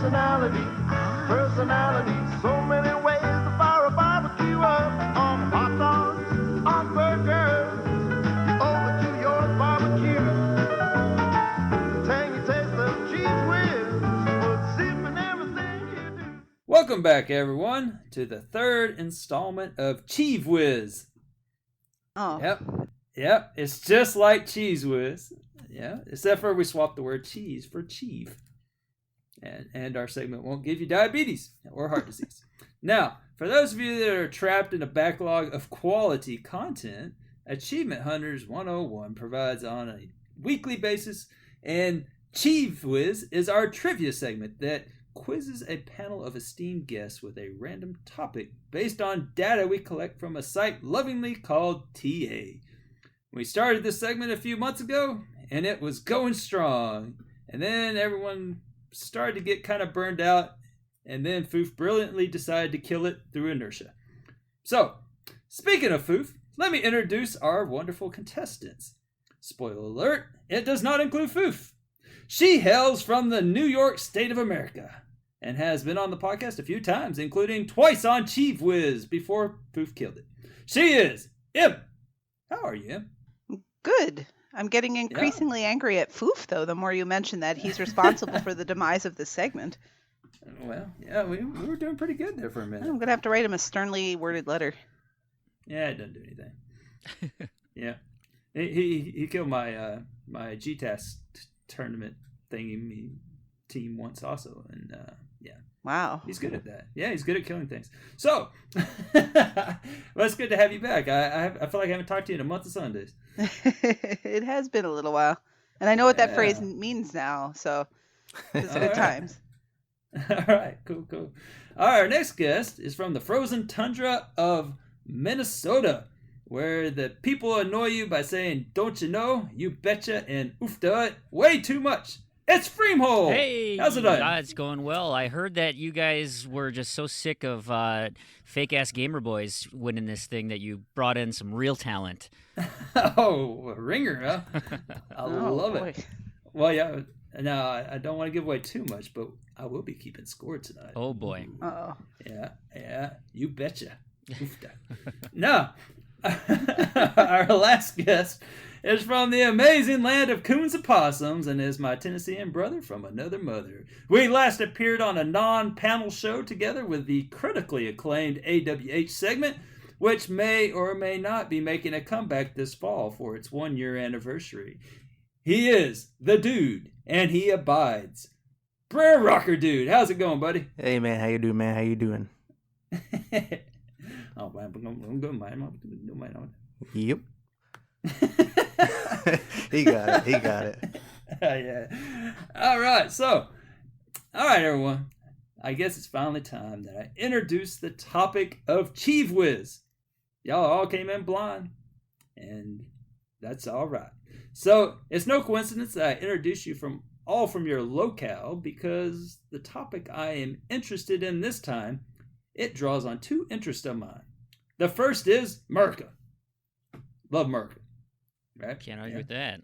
Personality, so many ways to fire a barbecue up. On hot dogs, on burgers, over to your barbecue. Tangy taste of CheevWiz, with sipping everything you do. Welcome back, everyone, to the third installment of CheevWiz. Oh. Yep, it's just like CheevWiz. Yeah, except for we swapped the word cheese for Cheeve. And our segment won't give you diabetes or heart disease. Now, for those of you that are trapped in a backlog of quality content, Achievement Hunters 101 provides on a weekly basis, and CheevWiz is our trivia segment that quizzes a panel of esteemed guests with a random topic based on data we collect from a site lovingly called TA. We started this segment a few months ago, and it was going strong. And then everyone started to get kind of burned out, and then Foof brilliantly decided to kill it through inertia. So, speaking of Foof, let me introduce our wonderful contestants. Spoiler alert, it does not include Foof. She hails from the New York State of America and has been on the podcast a few times, including twice on CheevWiz before Foof killed it. She is Im. How are you, Im? Good. I'm getting increasingly angry at Foof, though, the more you mention that he's responsible for the demise of this segment. Well, yeah, we were doing pretty good there for a minute. I'm going to have to write him a sternly worded letter. Yeah, it doesn't do anything. Yeah. He killed my my GTAS tournament thingy team once also, and yeah. Wow. He's good at that. Yeah, he's good at killing things. So, well, it's good to have you back. I feel like I haven't talked to you in a month of Sundays. It has been a little while. And I know what that phrase means now, so it's good times. All right, cool. All right, our next guest is from the frozen tundra of Minnesota, where the people annoy you by saying, "Don't you know, you betcha," and "Oofda it" way too much. It's Freemhole! Hey! How's it going? It's going well. I heard that you guys were just so sick of fake-ass gamer boys winning this thing that you brought in some real talent. Oh, a ringer, huh? I love boy. it. Well, yeah, now I don't want to give away too much, but I will be keeping score tonight. Oh, boy. Uh-oh. Yeah, you betcha. Oofda. Now, our last guest is from the amazing land of coons and possums and is my Tennessean brother from another mother. We last appeared on a non-panel show together with the critically acclaimed AWH segment, which may or may not be making a comeback this fall for its 1-year anniversary. He is the dude, and he abides. Brer Rocker Dude, how's it going, buddy? Hey, man, how you doing, man? How you doing? Oh, man, I'm good, man. Yep. He got it. Yeah. All right, everyone. I guess it's finally time that I introduce the topic of CheevWiz. Y'all all came in blind, and that's all right. So it's no coincidence that I introduce you from your locale, because the topic I am interested in this time, it draws on two interests of mine. The first is Merca. Love Merca. Right? Can't argue with that.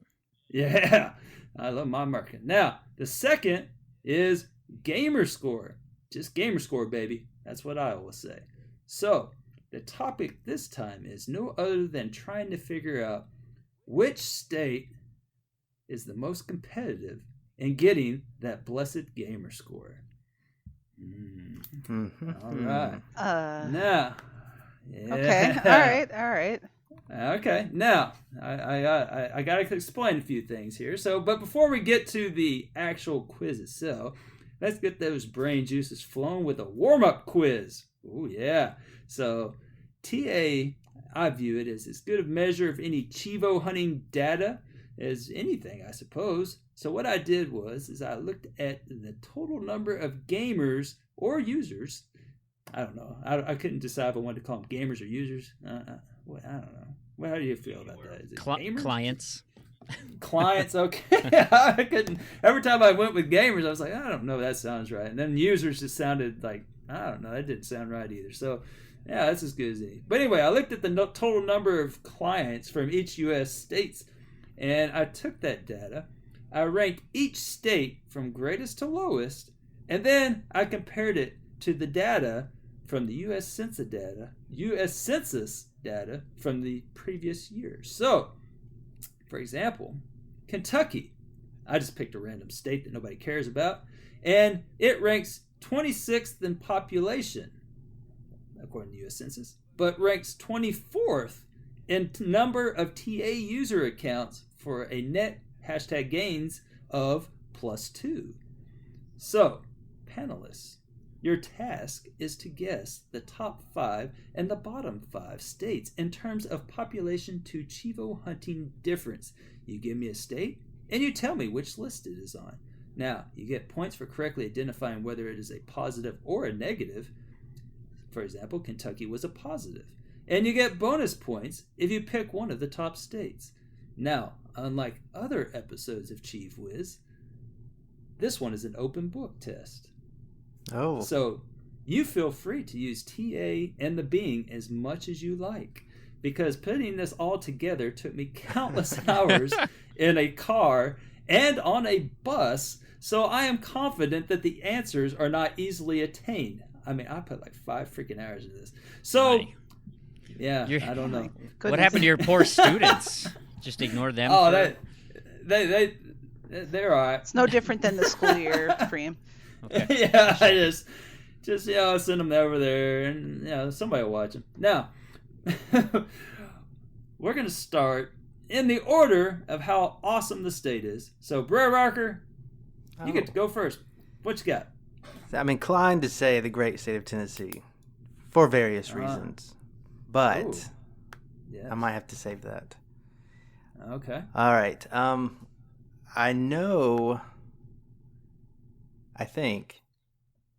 Yeah, I love my Merca. Now, the second is Gamer Score. Just Gamer Score, baby. That's what I always say. So, the topic this time is no other than trying to figure out which state is the most competitive in getting that blessed Gamer Score. All right. Now. Yeah. Okay. All right. Okay, now I gotta explain a few things here. But before we get to the actual quiz itself, let's get those brain juices flowing with a warm-up quiz. Oh yeah. So TA, I view it as as good a measure of any Cheevo hunting data as anything, I suppose. So what I did was I looked at the total number of gamers or users. I don't know. I couldn't decide if I wanted to call them gamers or users. I don't know. Well, how do you feel about that? Is it gamers? Clients. Clients, okay. I couldn't. Every time I went with gamers, I was like, I don't know, that sounds right. And then users just sounded like, I don't know, that didn't sound right either. So, yeah, that's as good as any. But anyway, I looked at the total number of clients from each U.S. states, and I took that data. I ranked each state from greatest to lowest And then I compared it to the data from the U.S. Census data from the previous year. So, for example, Kentucky. I just picked a random state that nobody cares about, and it ranks 26th in population, according to the U.S. Census, but ranks 24th in number of TA user accounts for a net hashtag gains of +2. So, panelists, your task is to guess the top 5 and the bottom 5 states in terms of population to Chivo hunting difference. You give me a state, and you tell me which list it is on. Now, you get points for correctly identifying whether it is a positive or a negative. For example, Kentucky was a positive. And you get bonus points if you pick one of the top states. Now, unlike other episodes of CheevWiz, this one is an open book test. Oh. So you feel free to use TA and the Bing as much as you like, because putting this all together took me countless hours in a car and on a bus, so I am confident that the answers are not easily attained. I mean, I put like 5 freaking hours into this. So, Right. yeah, I don't know. What happened to your poor students? Just ignore them? Oh, for... they're all right. It's no different than the school year, Freem. Okay. Yeah, I just send them over there, and somebody will watch them. Now, we're gonna start in the order of how awesome the state is. So, Brer Rocker, you get to go first. What you got? I'm inclined to say the great state of Tennessee for various reasons, but Ooh. Yes. I might have to save that. Okay. All right. I think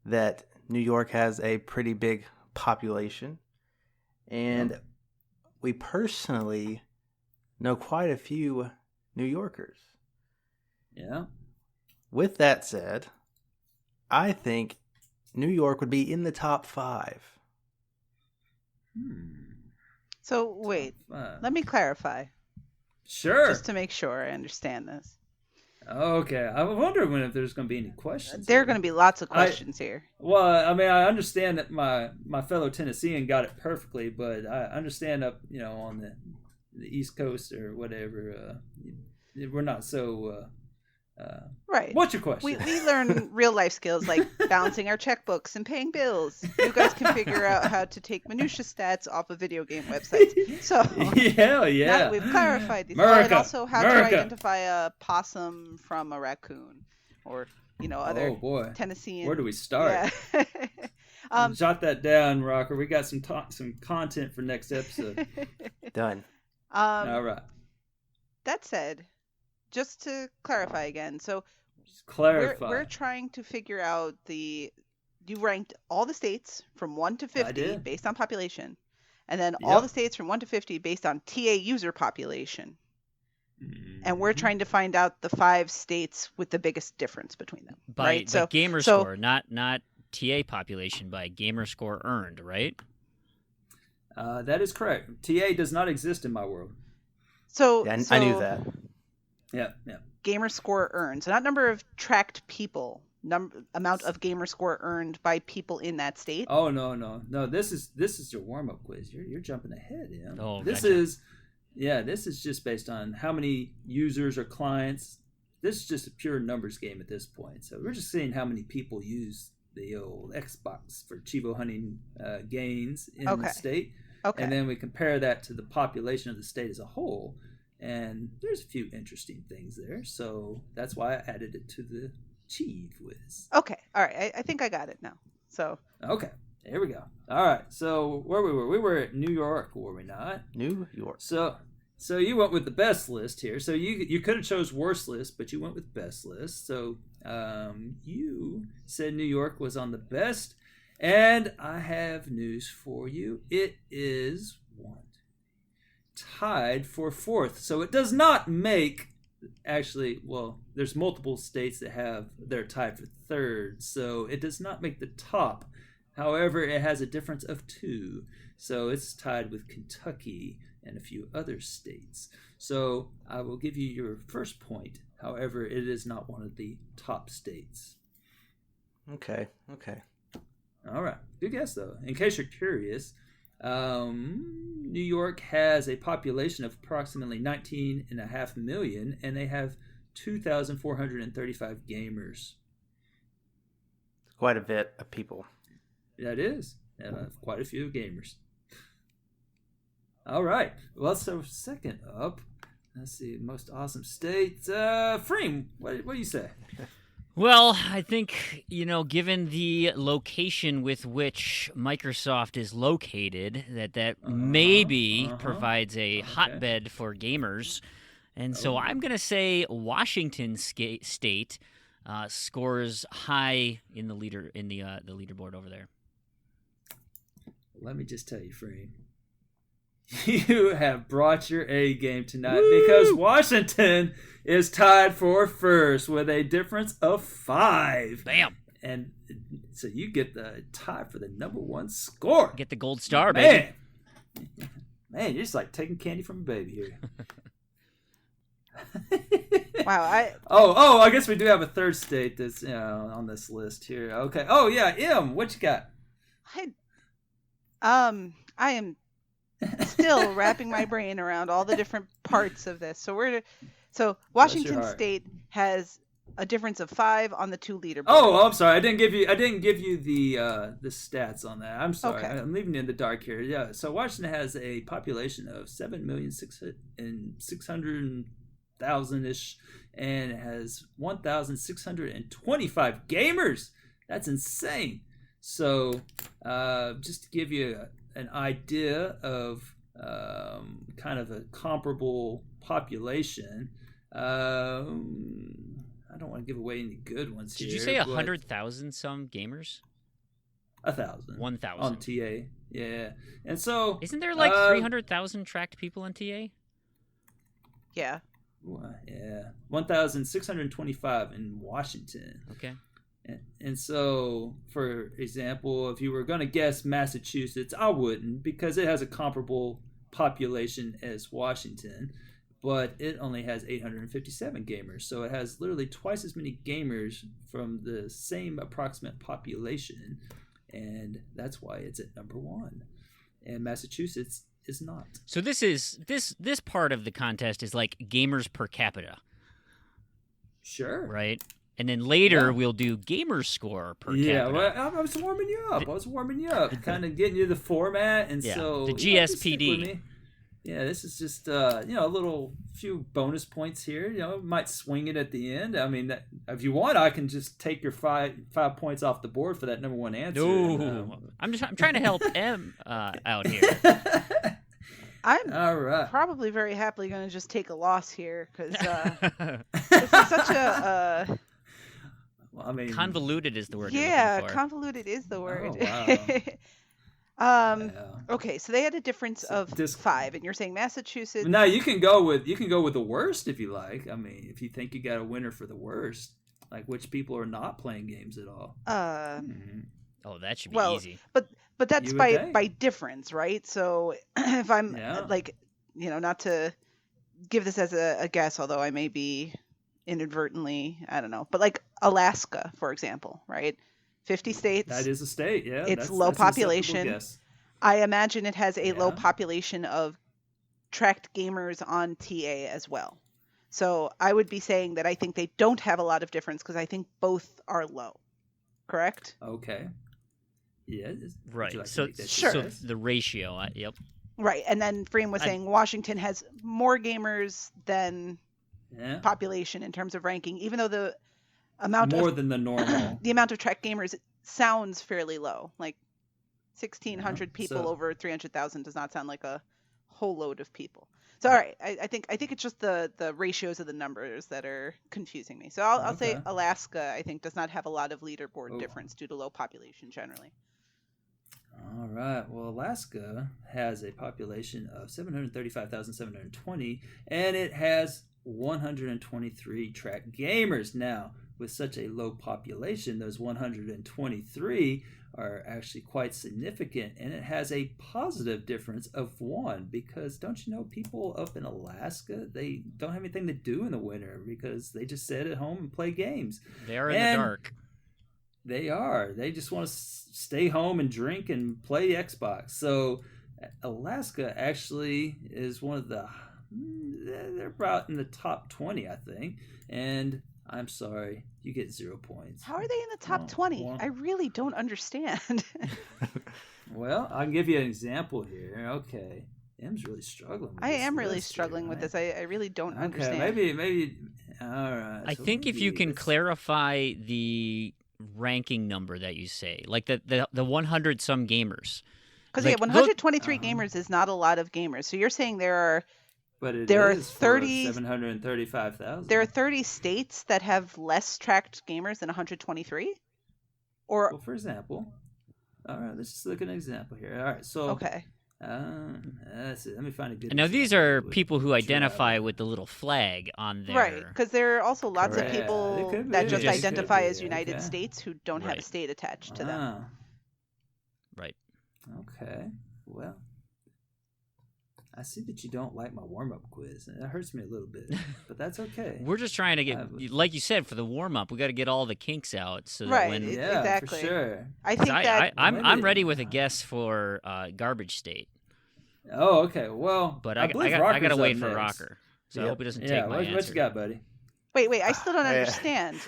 that New York has a pretty big population, and we personally know quite a few New Yorkers. Yeah. With that said, I think New York would be in the top 5. So wait, let me clarify. Sure. Just to make sure I understand this. Okay. I was wondering if there's going to be any questions. There are going to be lots of questions here. Well, I mean, I understand that my fellow Tennessean got it perfectly, but I understand up, on the East Coast or whatever, we're not so. Right. What's your question? We learn real life skills like balancing our checkbooks and paying bills. You guys can figure out how to take minutia stats off of video game websites. So yeah. now that we've clarified these, and also how to identify a possum from a raccoon, or other Tennessean. Where do we start? Yeah. Jot that down, Rocker. We got some content for next episode. Done. All right. That said, just to clarify again, so we're trying to figure out you ranked all the states from 1 to 50 based on population, and then all the states from 1 to 50 based on TA user population. Mm-hmm. And we're trying to find out the 5 states with the biggest difference between them. By gamer score, not TA population, by gamer score earned, right? That is correct. TA does not exist in my world. So I knew that. Yeah. Gamer score earned, so not number of tracked people, amount of gamer score earned by people in that state. Oh no! This is your warm up quiz. You're jumping ahead, Em. Oh, this gotcha. This is just based on how many users or clients. This is just a pure numbers game at this point. So we're just seeing how many people use the old Xbox for Chivo hunting gains in the state. Okay. And then we compare that to the population of the state as a whole. And there's a few interesting things there. So that's why I added it to the CheevWiz. Okay. All right. I think I got it now. So. Okay. There we go. All right. So where we were at New York, were we not? New York. So you went with the best list here. So you could have chose worst list, but you went with best list. So you said New York was on the best. And I have news for you. It is tied for 4th. So it does not make, there's multiple states that they're tied for 3rd. So it does not make the top. However, it has a difference of 2. So it's tied with Kentucky and a few other states. So I will give you your first point. However, it is not one of the top states. Okay. All right. Good guess, though. In case you're curious, New York has a population of approximately 19.5 million, and they have 2,435 gamers. Quite a bit of people. That is. Quite a few gamers. All right. Well, so second up, let's see, most awesome states. Freem, what do you say? Well, I think, given the location with which Microsoft is located, that maybe provides a hotbed for gamers. And so I'm going to say Washington State scores high in the leaderboard over there. Let me just tell you, Freem. You have brought your A game tonight because Washington is tied for first with a difference of 5. Bam! And so you get the tie for the number 1 score. Get the gold star, baby. Man, you're just like taking candy from a baby here. Wow. I guess we do have a third state that's on this list here. Okay. Oh yeah, M. What you got? I am still wrapping my brain around all the different parts of this. So Washington State has a difference of 5 on the 2 leaderboard. Oh, I'm sorry. I didn't give you the stats on that. I'm sorry. Okay. I'm leaving you in the dark here. Yeah. So Washington has a population of 7,600,000 ish, and it has 1,625 gamers. That's insane. So, just to give you an idea of kind of a comparable population, I don't want to give away any good ones here. Did you say 100,000 some gamers? 1,000. 1,000 on TA. Yeah, and so isn't there like 300,000 tracked people in TA? Yeah. 1,625 in Washington. Okay. And so, for example, if you were going to guess Massachusetts, I wouldn't, because it has a comparable population as Washington, but it only has 857 gamers. So it has literally twice as many gamers from the same approximate population, and that's why it's at number 1. And Massachusetts is not. So this part of the contest is like gamers per capita. Sure. Right? And then later we'll do gamer score per capita. Yeah, well, I was warming you up. Kind of getting you the format, and so the GSPD. This is just a little few bonus points here. Might swing it at the end. I mean, if you want, I can just take your 5 points off the board for that number 1 answer. No, I'm trying to help M out here. I'm all right. Probably very happily going to just take a loss here because this is such a. Convoluted is the word. Yeah, convoluted is the word. Oh, wow. Okay, so they had a difference of 5, and you're saying Massachusetts. Now you can go with the worst if you like. I mean, if you think you got a winner for the worst, like which people are not playing games at all. Oh, that should be easy. But that's by difference, right? So if I'm not to give this as a guess, although I may be inadvertently, I don't know, but like Alaska, for example, right? 50 states. That is a state, yeah. It's low population. I imagine it has a low population of tracked gamers on TA as well. So I would be saying that I think they don't have a lot of difference because I think both are low. Correct? Okay. Yeah. Right. Like so the ratio, yep. Right. And then Freem was saying Washington has more gamers than population in terms of ranking, even though the amount than the normal. The amount of tracked gamers sounds fairly low. Like 1,600 people over 300,000 does not sound like a whole load of people. So all right, I think it's just the ratios of the numbers that are confusing me. So I'll say Alaska, I think, does not have a lot of leaderboard difference due to low population generally. All right. Well, Alaska has a population of 735,720, and it has 123 tracked gamers. Now, with such a low population, those 123 are actually quite significant, and it has a positive difference of 1 because don't you know people up in Alaska, they don't have anything to do in the winter because they just sit at home and play games. They are in the dark. They are. They just want to stay home and drink and play Xbox. So Alaska actually is one of the. They're about in the top 20, I think. And I'm sorry, you get 0 points. How are they in the top 20? I really don't understand. Well, I'll give you an example here. Okay. M's really struggling with I am really struggling with this. I really don't understand. Maybe. All right. I think if you can clarify the ranking number that you say, like the 100 some gamers. Because 123 gamers is not a lot of gamers. So you're saying there are 30 735,000. There are 30 states that have less tracked gamers than 123? Or for example. All right, let's just look at an example here. All right, so okay. That's it. Let me find a good. Now these are people who identify with the little flag on there, right? Because there are also lots of people that just identify as United States who don't have a state attached to them. Right. Okay. Well, I see that you don't like my warm-up quiz, and that hurts me a little bit, but that's okay. We're just trying to get, like you said, for the warm-up, we got to get all the kinks out, so that right? When, Exactly. For sure. I think I'm ready with a guess for Garbage State. Oh, okay. Well, but I got to wait for Rocker, so I hope he doesn't take my answer. What you got, buddy? Wait. I still don't understand.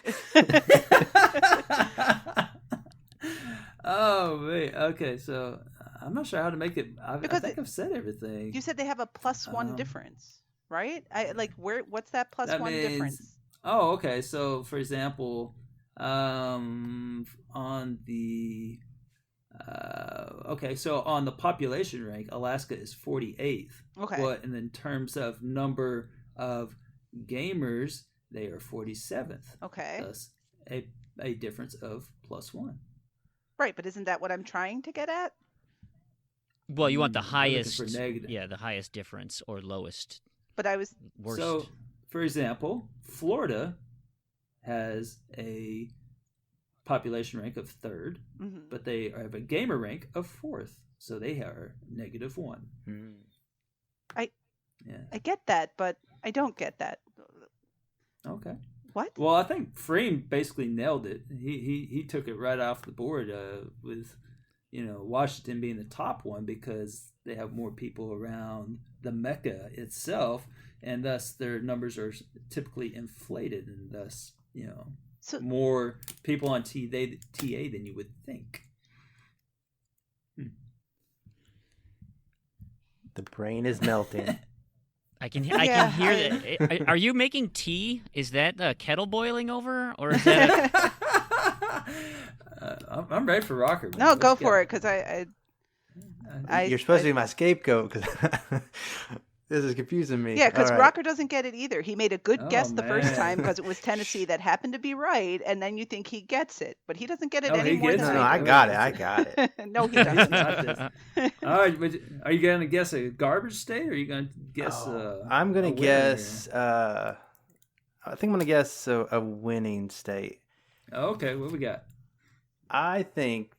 Oh, wait. Okay, so I'm not sure how to make it. I think I've said everything. You said they have a +1 difference, right? What's that +1 difference? Oh, okay. So, for example, on the so on the population rank, Alaska is 48th. Okay. But in terms of number of gamers, they are 47th. Okay. Thus, a difference of +1. Right, but isn't that what I'm trying to get at? Well, you want the highest, the highest difference or lowest. But I was worst. So, for example, Florida has a population rank of 3rd, but they have a gamer rank of 4th, so they are -1. I get that, but I don't get that. Okay. What? Well, I think Freem basically nailed it. He took it right off the board with, Washington being the top one because they have more people around the Mecca itself, and thus their numbers are typically inflated, and thus, more people on TA than you would think. The brain is melting. I can hear that. Are you making tea? Is that kettle boiling over, or is that? I'm ready for Rocker. Man. No, go for it, because you're supposed to be my scapegoat because this is confusing me. Yeah, because Rocker doesn't get it either. He made a good guess the first time because it was Tennessee that happened to be right, and then you think he gets it, but he doesn't get it anymore. No, I got it. No, he doesn't. All right, are you going to guess a garbage state, or are you going to guess? I'm going to guess. I think I'm going to guess a winning state. Okay, what we got? I think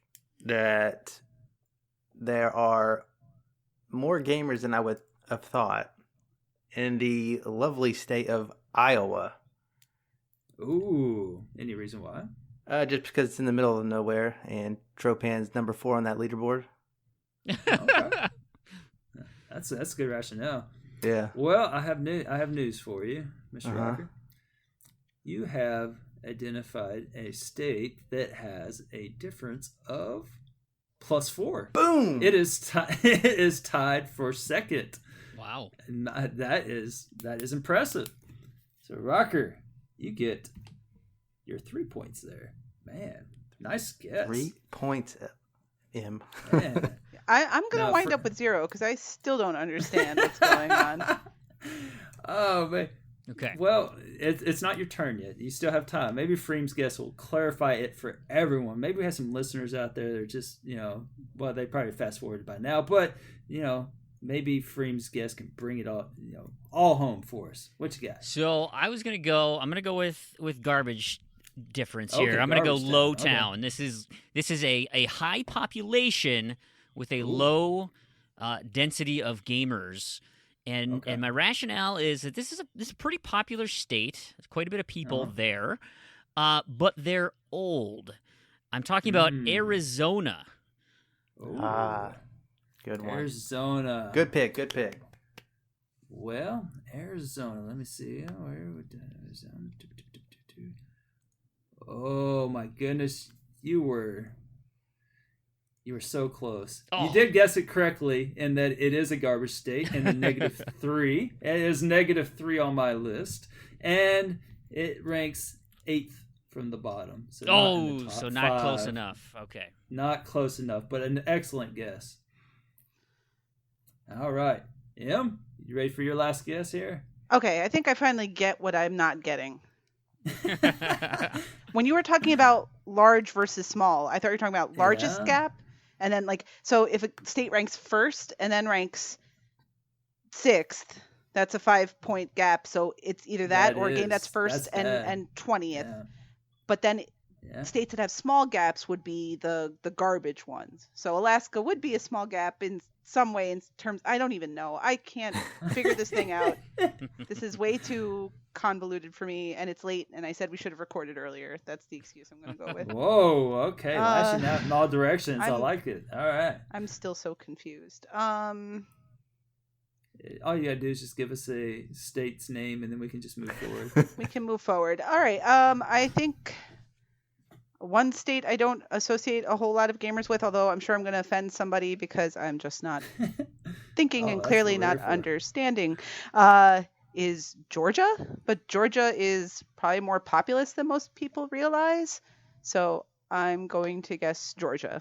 that there are more gamers than I would have thought in the lovely state of Iowa. Ooh, any reason why? Just because it's in the middle of nowhere, and Tropan's number 4 on that leaderboard. Okay. That's a good rationale. Yeah. Well, I have news for you, Mr. Rocker. You have identified a state that has a difference of +4. Boom! It is tied for second. Wow. And that is impressive. So Rocker, you get your 3 points there. Man, nice guess. 3 points, M. Man. I'm going to wind up with 0 because I still don't understand what's going on. Oh, man. Okay. Well, it's not your turn yet. You still have time. Maybe Freem's guess will clarify it for everyone. Maybe we have some listeners out there that are just, they probably fast forwarded by now, but, maybe Freem's guess can bring it all home for us. What you got? So I'm going to go with garbage difference here. Okay, I'm going to go low town. Okay. This is a high population with a low density of gamers. And my rationale is that this is a pretty popular state. There's quite a bit of people there, but they're old. I'm talking about Arizona. Ooh. Good one. Arizona. Good pick. Well, Arizona. Let me see. Where would Arizona? Oh my goodness, you were so close. Oh. You did guess it correctly in that it is a garbage state and the -3. It is -3 on my list, and it ranks 8th from the bottom. So not close enough. Okay. Not close enough, but an excellent guess. All right, Em, you ready for your last guess here? Okay, I think I finally get what I'm not getting. When you were talking about large versus small, I thought you were talking about largest gap, and then so if a state ranks first and then ranks 6th, that's a 5-point gap. So it's either that or a game that's first and 20th. Yeah. But then states that have small gaps would be the garbage ones. So Alaska would be a small gap in some way in terms. I don't even know. I can't figure this thing out. This is way too convoluted for me, and it's late, and I said we should have recorded earlier. That's the excuse I'm going to go with. Whoa, okay. Lashing out in all directions. I like it. All right. I'm still so confused. All you got to do is just give us a state's name, and then we can just move forward. We can move forward. All right. I think one state I don't associate a whole lot of gamers with, although I'm sure I'm going to offend somebody because I'm just not thinking and clearly not understanding, is Georgia. But Georgia is probably more populous than most people realize. So I'm going to guess Georgia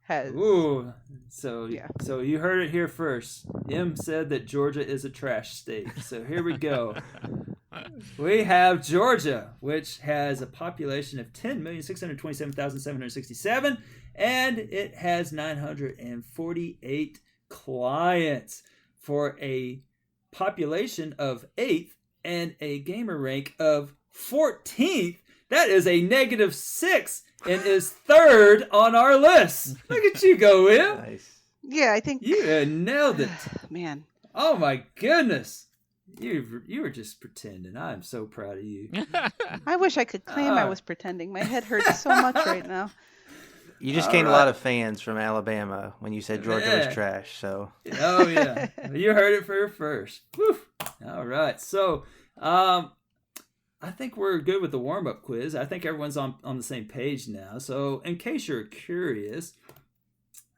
has. Ooh, so you heard it here first. Em said that Georgia is a trash state. So here we go. We have Georgia, which has a population of 10,627,767, and it has 948 clients for a population of 8th and a gamer rank of 14th. That is a -6 and is 3rd on our list. Look at you go, Em. Nice. Yeah, I think you nailed it. Man. Oh my goodness. You were just pretending. I'm so proud of you. I wish I could claim I was pretending. My head hurts so much right now. You just gained a lot of fans from Alabama when you said Georgia was trash. So. Oh yeah, you heard it for first. Woo. All right, so I think we're good with the warm-up quiz. I think everyone's on the same page now. So in case you're curious,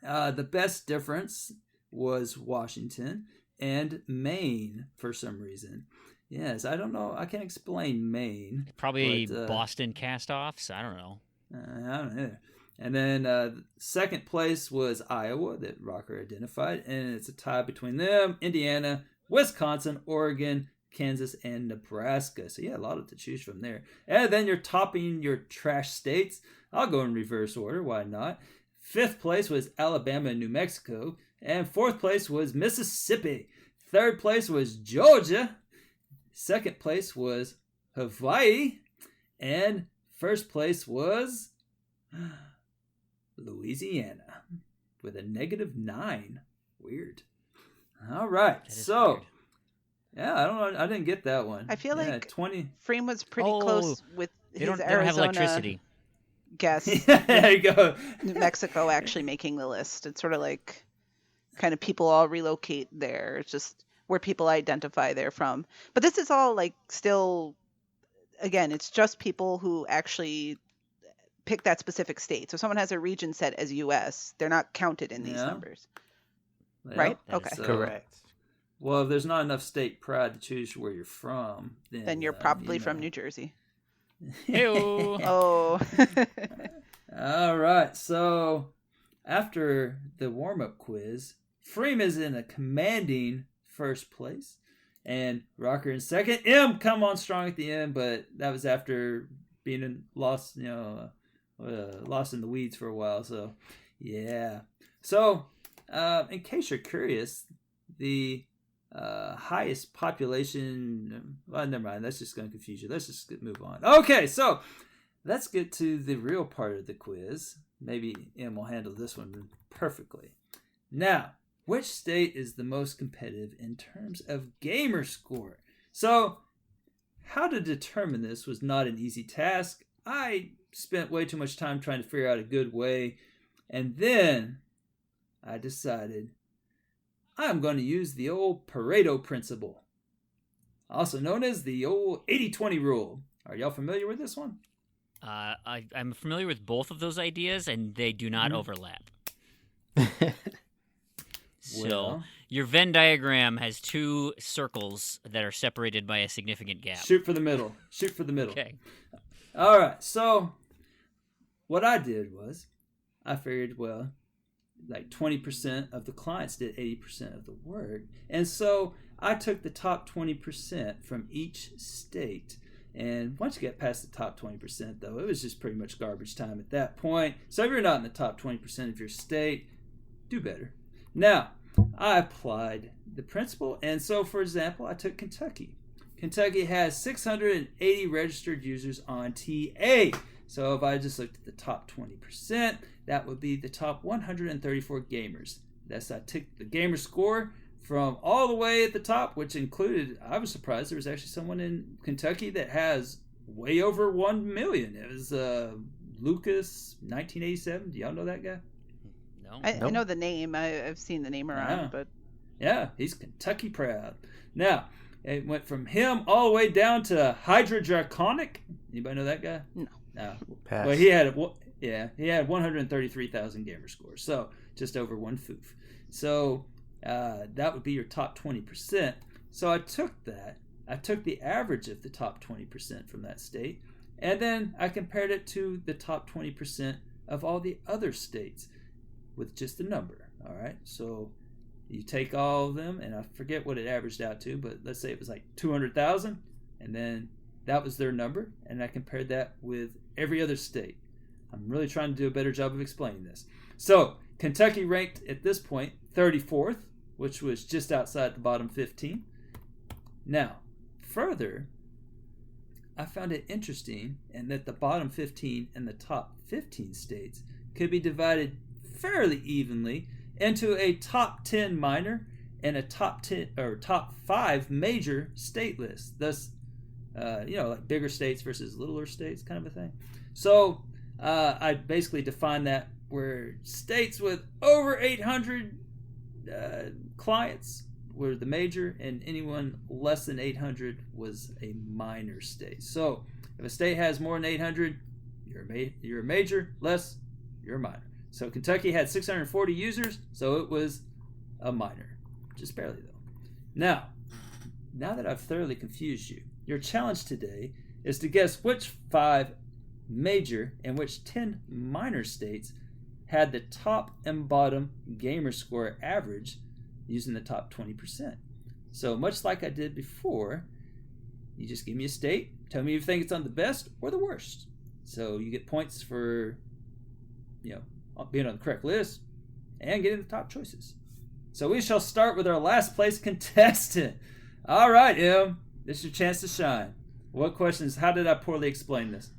the best difference was Washington and Maine for some reason. Yes, I don't know. I can't explain Maine. Probably Boston cast-offs. I don't know. I don't know. And then second place was Iowa that Rocker identified, and it's a tie between them, Indiana, Wisconsin, Oregon, Kansas, and Nebraska. So yeah, a lot to choose from there. And then you're topping your trash states. I'll go in reverse order. Why not? 5th place was Alabama and New Mexico. And 4th place was Mississippi. 3rd place was Georgia. 2nd place was Hawaii. And 1st place was Louisiana with a -9. Weird. All right. So, weird. Yeah, I don't know. I didn't get that one. I feel like 20. Freem was pretty close with his Arizona. They don't have electricity. Guess. There you go. New Mexico actually making the list. It's sort of like kind of people all relocate there. It's just where people identify they're from. But this is all like still, again, it's just people who actually pick that specific state. So someone has a region set as U.S., they're not counted in these numbers. Yep. Right? Okay. Correct. Well, if there's not enough state pride to choose where you're from, then you're probably from New Jersey. Hey-o. Oh. All right. So after the warm-up quiz, Freem is in a commanding 1st place, and Rocker in 2nd. Em come on strong at the end, but that was after being lost in the weeds for a while. So yeah. So in case you're curious, the highest population. Well, never mind. That's just going to confuse you. Let's just move on. Okay, so let's get to the real part of the quiz. Maybe Em will handle this one perfectly. Now, which state is the most competitive in terms of gamer score? So, how to determine this was not an easy task. I spent way too much time trying to figure out a good way. And then I decided I'm going to use the old Pareto principle, also known as the old 80-20 rule. Are y'all familiar with this one? I'm familiar with both of those ideas, and they do not overlap. So your Venn diagram has two circles that are separated by a significant gap. Shoot for the middle. Okay. All right. So what I did was I figured, well, like 20% of the clients did 80% of the work. And so I took the top 20% from each state. And once you get past the top 20%, though, it was just pretty much garbage time at that point. So if you're not in the top 20% of your state, do better. Now, I applied the principle. And so, for example, I took Kentucky. Kentucky has 680 registered users on TA. So if I just looked at the top 20%, that would be the top 134 gamers. I took the gamer score from all the way at the top, which included, I was surprised there was actually someone in Kentucky that has way over 1 million. It was Lucas, 1987. Do y'all know that guy? No. I know the name. I've seen the name around, but yeah, he's Kentucky proud. Now, it went from him all the way down to Hydra Draconic. Anybody know that guy? No. Pass. Well, he had 133,000 gamer scores, so just over one foof. So that would be your top 20%. So I took that. I took the average of the top 20% from that state, and then I compared it to the top 20% of all the other states with just the number. All right, so you take all of them, and I forget what it averaged out to, but let's say it was like 200,000, and then that was their number, and I compared that with every other state. I'm really trying to do a better job of explaining this. So Kentucky ranked at this point 34th, which was just outside the bottom 15. Now, further, I found it interesting in that the bottom 15 and the top 15 states could be divided fairly evenly into a top 10 minor and a top 10 or top 5 major state list. Thus, like bigger states versus littler states, kind of a thing. So I basically defined that where states with over 800 clients were the major, and anyone less than 800 was a minor state. So if a state has more than 800, you're a major. Less, you're a minor. So Kentucky had 640 users, so it was a minor. Just barely, though. Now that I've thoroughly confused you, your challenge today is to guess which 5 major and which 10 minor states had the top and bottom gamer score average using the top 20%. So much like I did before, you just give me a state, tell me if you think it's on the best or the worst. So you get points for, being on the correct list and getting the top choices. So we shall start with our last place contestant. All right, Em, this is your chance to shine. What questions? How did I poorly explain this?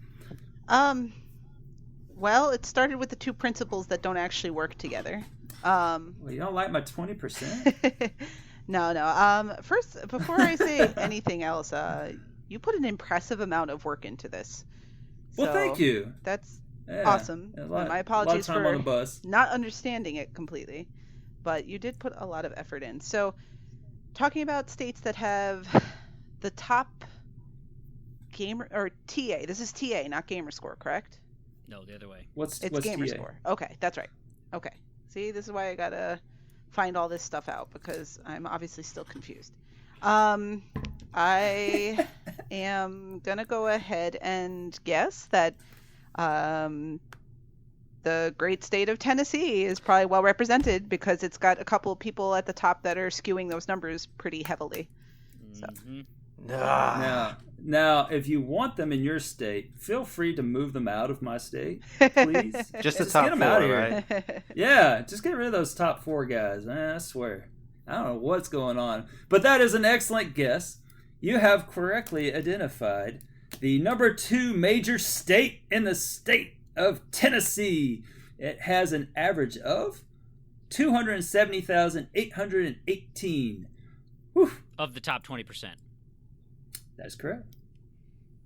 Well, it started with the two principles that don't actually work together. Well, you don't like my 20%? No. First, before I say anything else, you put an impressive amount of work into this. Well, thank you. That's awesome. My apologies for on the bus. Not understanding it completely, but you did put a lot of effort in. So, talking about states that have the top gamer or TA. This is TA, not gamer score, correct? No, the other way. What's gamer TA? score? Okay, that's right. Okay. See, this is why I gotta find all this stuff out, because I'm obviously still confused. I am gonna go ahead and guess that the great state of Tennessee is probably well represented, because it's got a couple of people at the top that are skewing those numbers pretty heavily. So. Now, if you want them in your state, feel free to move them out of my state, please. Just the top get them 4, out of here. right? Yeah, just get rid of those top 4 guys. I swear. I don't know what's going on. But that is an excellent guess. You have correctly identified the number 2 major state in the state of Tennessee. It has an average of 270,818. Of the top 20%. That is correct.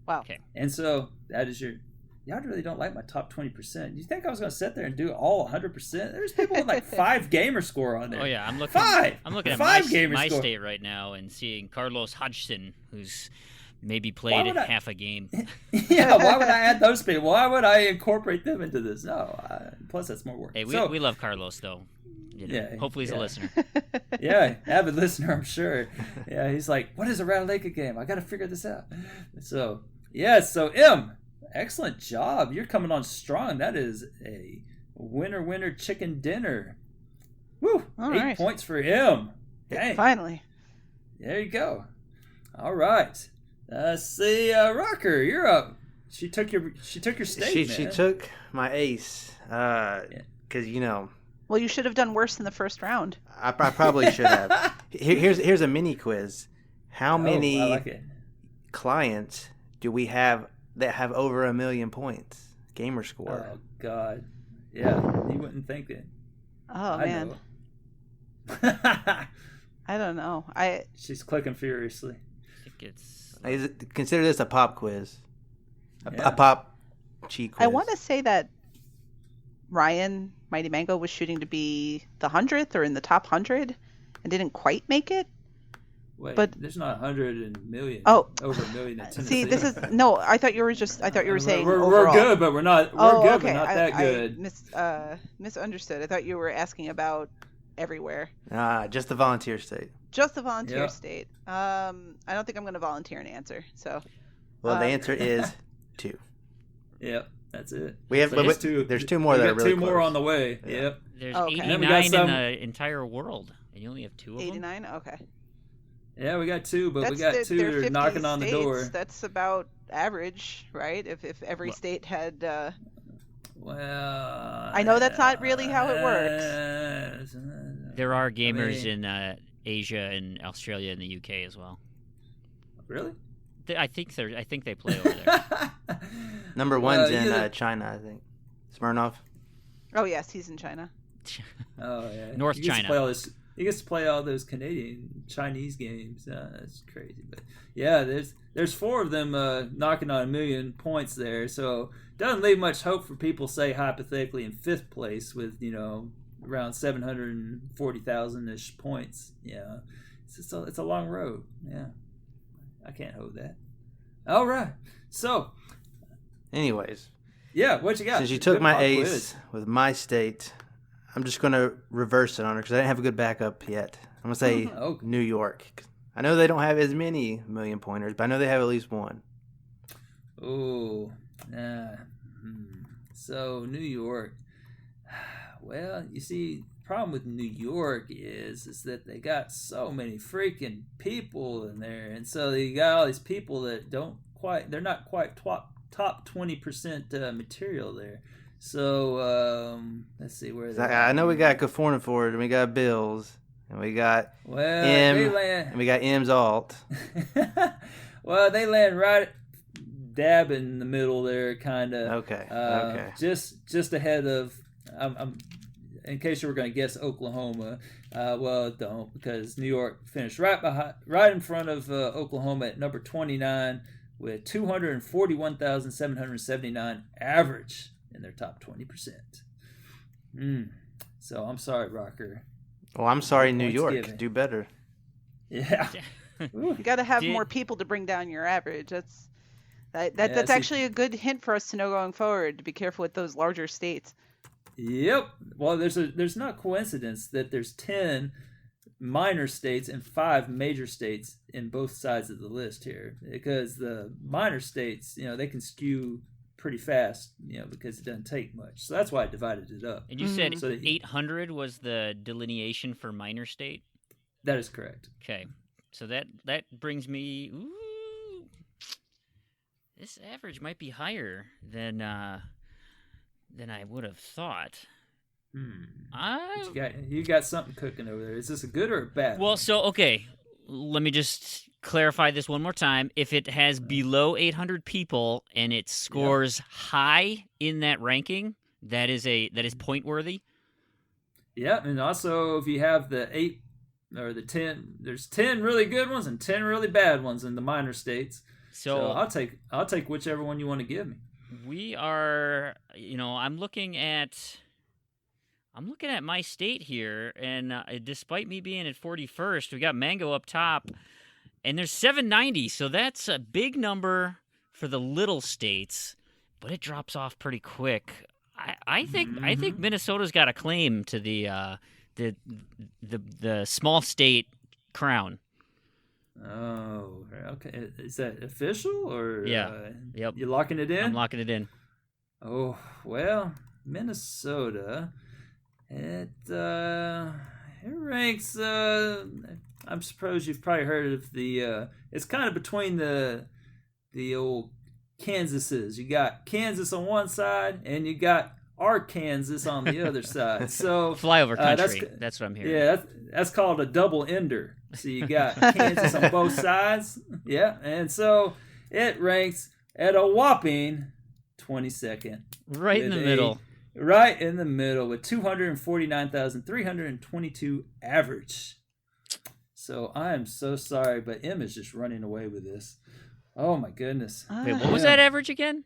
Wow. Okay. And so that is your y'all really don't like my top 20%. You think I was going to sit there and do all 100%? There's people with like 5 gamer score on there. Oh yeah, I'm looking. 5. I'm looking at my state right now and seeing Carlos Hodgson, who's maybe played half a game. Yeah, why would I add those people? Why would I incorporate them into this? No, plus that's more work. Hey, we love Carlos though. You know, yeah, hopefully he's a listener. Yeah, avid listener, I'm sure. Yeah, he's like, what is a Ratalaika game? I got to figure this out. So, so M, excellent job. You're coming on strong. That is a winner chicken dinner. Woo! All 8 right. points for M. Dang. Finally. There you go. All right. See, Rocker, you're up. She took your state. She took my ace. Because Well, you should have done worse in the first round. I probably should have. Here's a mini quiz. How many clients do we have that have over 1 million points gamer score? Oh God, yeah, you wouldn't think it. Oh man, I don't know. She's clicking furiously. I think it's. Consider this a pop quiz, a pop cheat quiz. I want to say that Ryan Mighty Mango was shooting to be the 100th or in the top 100 and didn't quite make it. Wait, but there's not 100 and million. Oh, over 1 million. In see, this is no. I thought you were saying we're good, but we're not. We're good, okay. but not that good. I misunderstood. I thought you were asking about everywhere. Just the volunteer state. Just the volunteer state. I don't think I'm going to volunteer an answer. So. Well, the answer is 2. Yep, that's it. We have there's 2. There's 2 more that are really 2 more close. on the way. Yeah. Yep. There's 89 in the entire world, and you only have 2 of them. 89. Okay. Yeah, we got 2, but we got 2 that are knocking on the door. That's about average, right? If every state had. Well, I know that's not really how it works. There are gamers in Asia and Australia and the UK as well. Really? I think they play over there. Number 1's in China, I think. Smirnov. Oh yes, he's in China. Oh yeah, North China. He gets to play all those Chinese games. That's crazy, but yeah, there's 4 of them knocking on 1 million points there. So doesn't leave much hope for people, say hypothetically in 5th place with around 740,000 ish points. Yeah, it's a long road. Yeah, I can't hold that. All right, so anyways, yeah, what you got? Since you took my ace with my state, I'm just going to reverse it on her because I didn't have a good backup yet. I'm going to say New York. I know they don't have as many million pointers, but I know they have at least 1. Oh, so New York. Well, you see, the problem with New York is that they got so many freaking people in there, and so they got all these people that they're not quite top 20% material there. So let's see where. I know we got Caforniford and we got Bills and we got M and we got M's alt. Well, they land right dab in the middle there, kind of. Okay. Just ahead of. In case you were going to guess Oklahoma, well, don't, because New York finished right in front of Oklahoma at number 29 with 241,779 average in their top 20%. So I'm sorry, Rocker. Well, I'm sorry, New York. Do better. Yeah. You got to have more people to bring down your average. That's actually a good hint for us to know going forward, to be careful with those larger states. Yep. Well, there's not coincidence that there's 10 minor states and 5 major states in both sides of the list here, because the minor states, they can skew pretty fast, because it doesn't take much. So that's why I divided it up. And you said 800 was the delineation for minor state? That is correct. Okay. So that brings me, this average might be higher than I would have thought. You got something cooking over there. Is this a good or a bad? Well, so okay, let me just clarify this one more time. If it has below 800 people and it scores high in that ranking, that is point worthy. Yeah, and also if you have the 8 or the 10, there's 10 really good ones and 10 really bad ones in the minor states. So I'll take whichever one you want to give me. We are, I'm looking at my state here, and despite me being at 41st, we got Mango up top, and there's 790, so that's a big number for the little states, but it drops off pretty quick. I think Minnesota's got a claim to the small state crown. Oh, okay. Is that official or? Yeah. Yep. You locking it in? I'm locking it in. Oh well, Minnesota. It ranks. I suppose you've probably heard of the. It's kind of between the old Kansases. You got Kansas on one side, and you got Arkansas on the other side. So flyover country. That's what I'm hearing. Yeah, that's called a double ender. So you got Kansas on both sides. Yeah, and so it ranks at a whopping 22nd. Right in the middle. Right in the middle with 249,322 average. So I am so sorry, but M is just running away with this. Oh my goodness. Wait, what was that average again?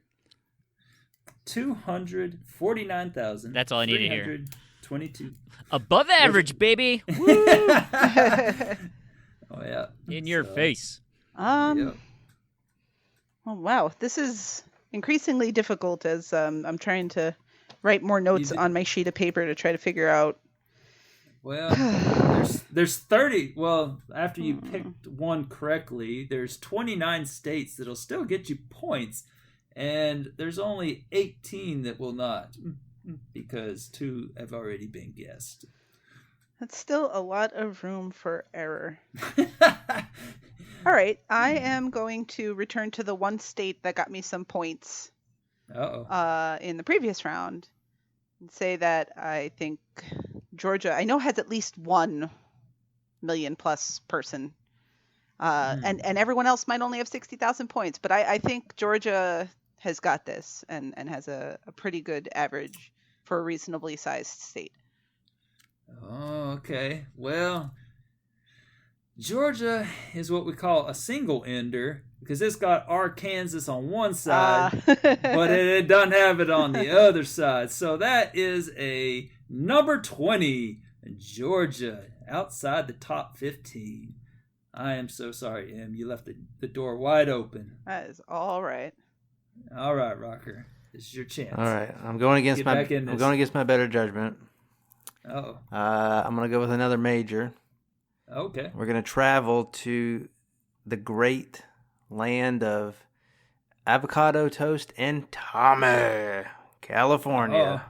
249,000. That's all I need to hear. 22. Above average, baby. Woo! Oh yeah. In your face. Yep. Oh wow, this is increasingly difficult as I'm trying to write more notes on my sheet of paper to try to figure out. Well, there's 30. Well, after you picked one correctly, there's 29 states that'll still get you points, and there's only 18 that will not, because 2 have already been guessed. That's still a lot of room for error. All right, I am going to return to the one state that got me some points in the previous round and say that I think Georgia, I know, has at least 1 million plus person. And everyone else might only have 60,000 points, but I think Georgia has got this and has a pretty good average for a reasonably sized state. Oh, okay. Well, Georgia is what we call a single ender because it's got Arkansas on one side, but it doesn't have it on the other side. So that is a number 20, Georgia, outside the top 15. I am so sorry, Em. You left the door wide open. That is all right. All right, Rocker. This is your chance. All right. I'm going against my better judgment. Uh-oh. I'm going to go with another major. Okay. We're going to travel to the great land of avocado toast and Tommy, California.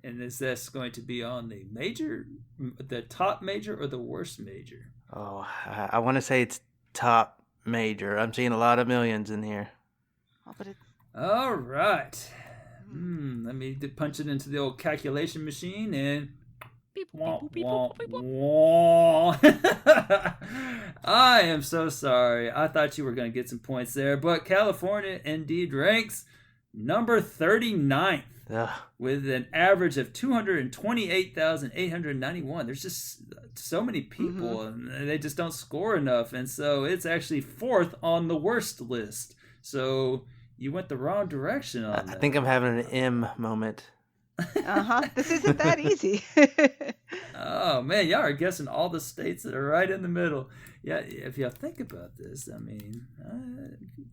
And is this going to be on the major, the top major, or the worst major? Oh, I want to say it's top major. I'm seeing a lot of millions in here. All right. Let me punch it into the old calculation machine and... I am so sorry. I thought you were going to get some points there, but California indeed ranks number 39th with an average of 228,891. There's just so many people, and they just don't score enough, and so it's actually 4th on the worst list. So you went the wrong direction on that. I think I'm having an M moment. This isn't that easy. Oh man, y'all are guessing all the states that are right in the middle. Yeah, if y'all think about this, I mean,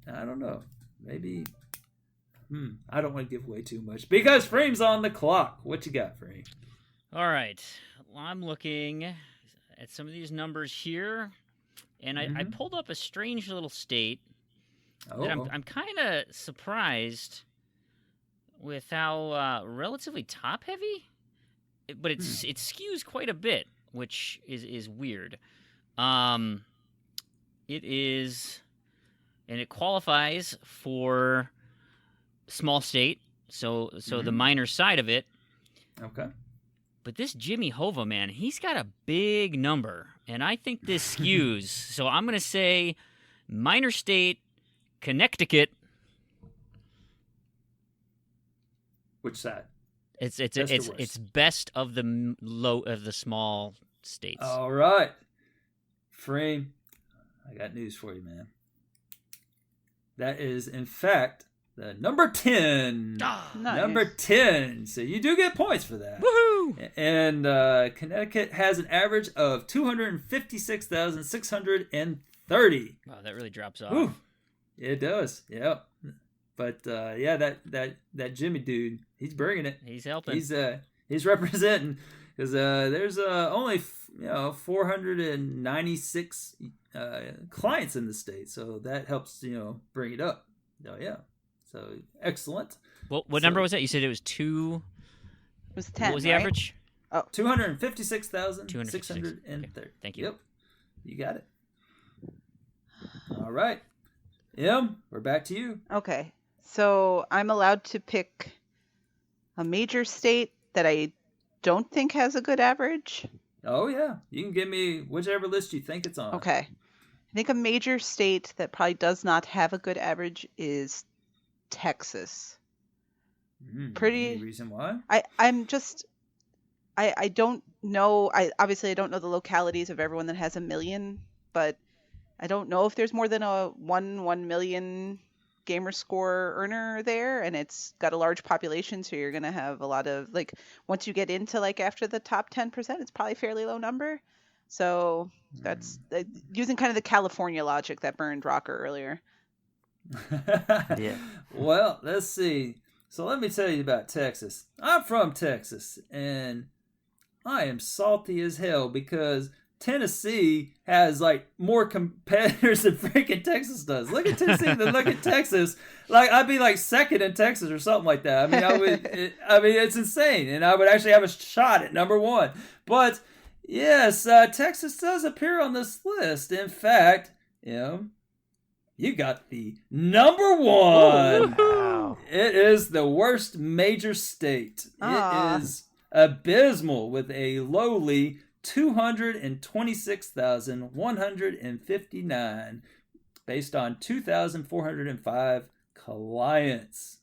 I don't know. Maybe I don't want to give away too much because Frame's on the clock. What you got, Frame? All right. Well, I'm looking at some of these numbers here, and I pulled up a strange little state that I'm kind of surprised with how relatively top-heavy, but it skews quite a bit, which is weird. It is, and it qualifies for small state, so the minor side of it. Okay. But this Jimmy Hova, man, he's got a big number, and I think this skews. So I'm going to say minor state, Connecticut. Which side? It's best of the small states. All right, Frame, I got news for you, man. That is in fact the number 10. Nice. Number 10. So you do get points for that. Woohoo! And Connecticut has an average of 256,630. Wow, that really drops off. Ooh, it does. Yep. But that Jimmy dude, he's bringing it. He's helping. He's representing, because there's only 496 clients in the state, so that helps bring it up. Oh yeah, so excellent. What number was that? You said it was 2. It was 10. What was the average? Oh, 256,630. Okay. Thank you. Yep, you got it. All right, Em, we're back to you. Okay. So I'm allowed to pick a major state that I don't think has a good average. Oh yeah, you can give me whichever list you think it's on. Okay. I think a major state that probably does not have a good average is Texas. Any reason why? I don't know. I don't know the localities of everyone that has 1 million, but I don't know if there's more than a 1 million gamer score earner there, and it's got a large population, so you're going to have a lot of, like, once you get into, like, after the top 10%, it's probably a fairly low number. So that's using kind of the California logic that burned Rocker earlier. Yeah. Well, let's see. So let me tell you about Texas. I'm from Texas, and I am salty as hell because Tennessee has like more competitors than freaking Texas does. Look at Tennessee, then look at Texas. Like I'd be like second in Texas or something like that. I mean, it's insane, and I would actually have a shot at number 1. But yes, Texas does appear on this list. In fact, you got the number 1. Wow. It is the worst major state. It is abysmal with a lowly 226,159 based on 2,405 clients.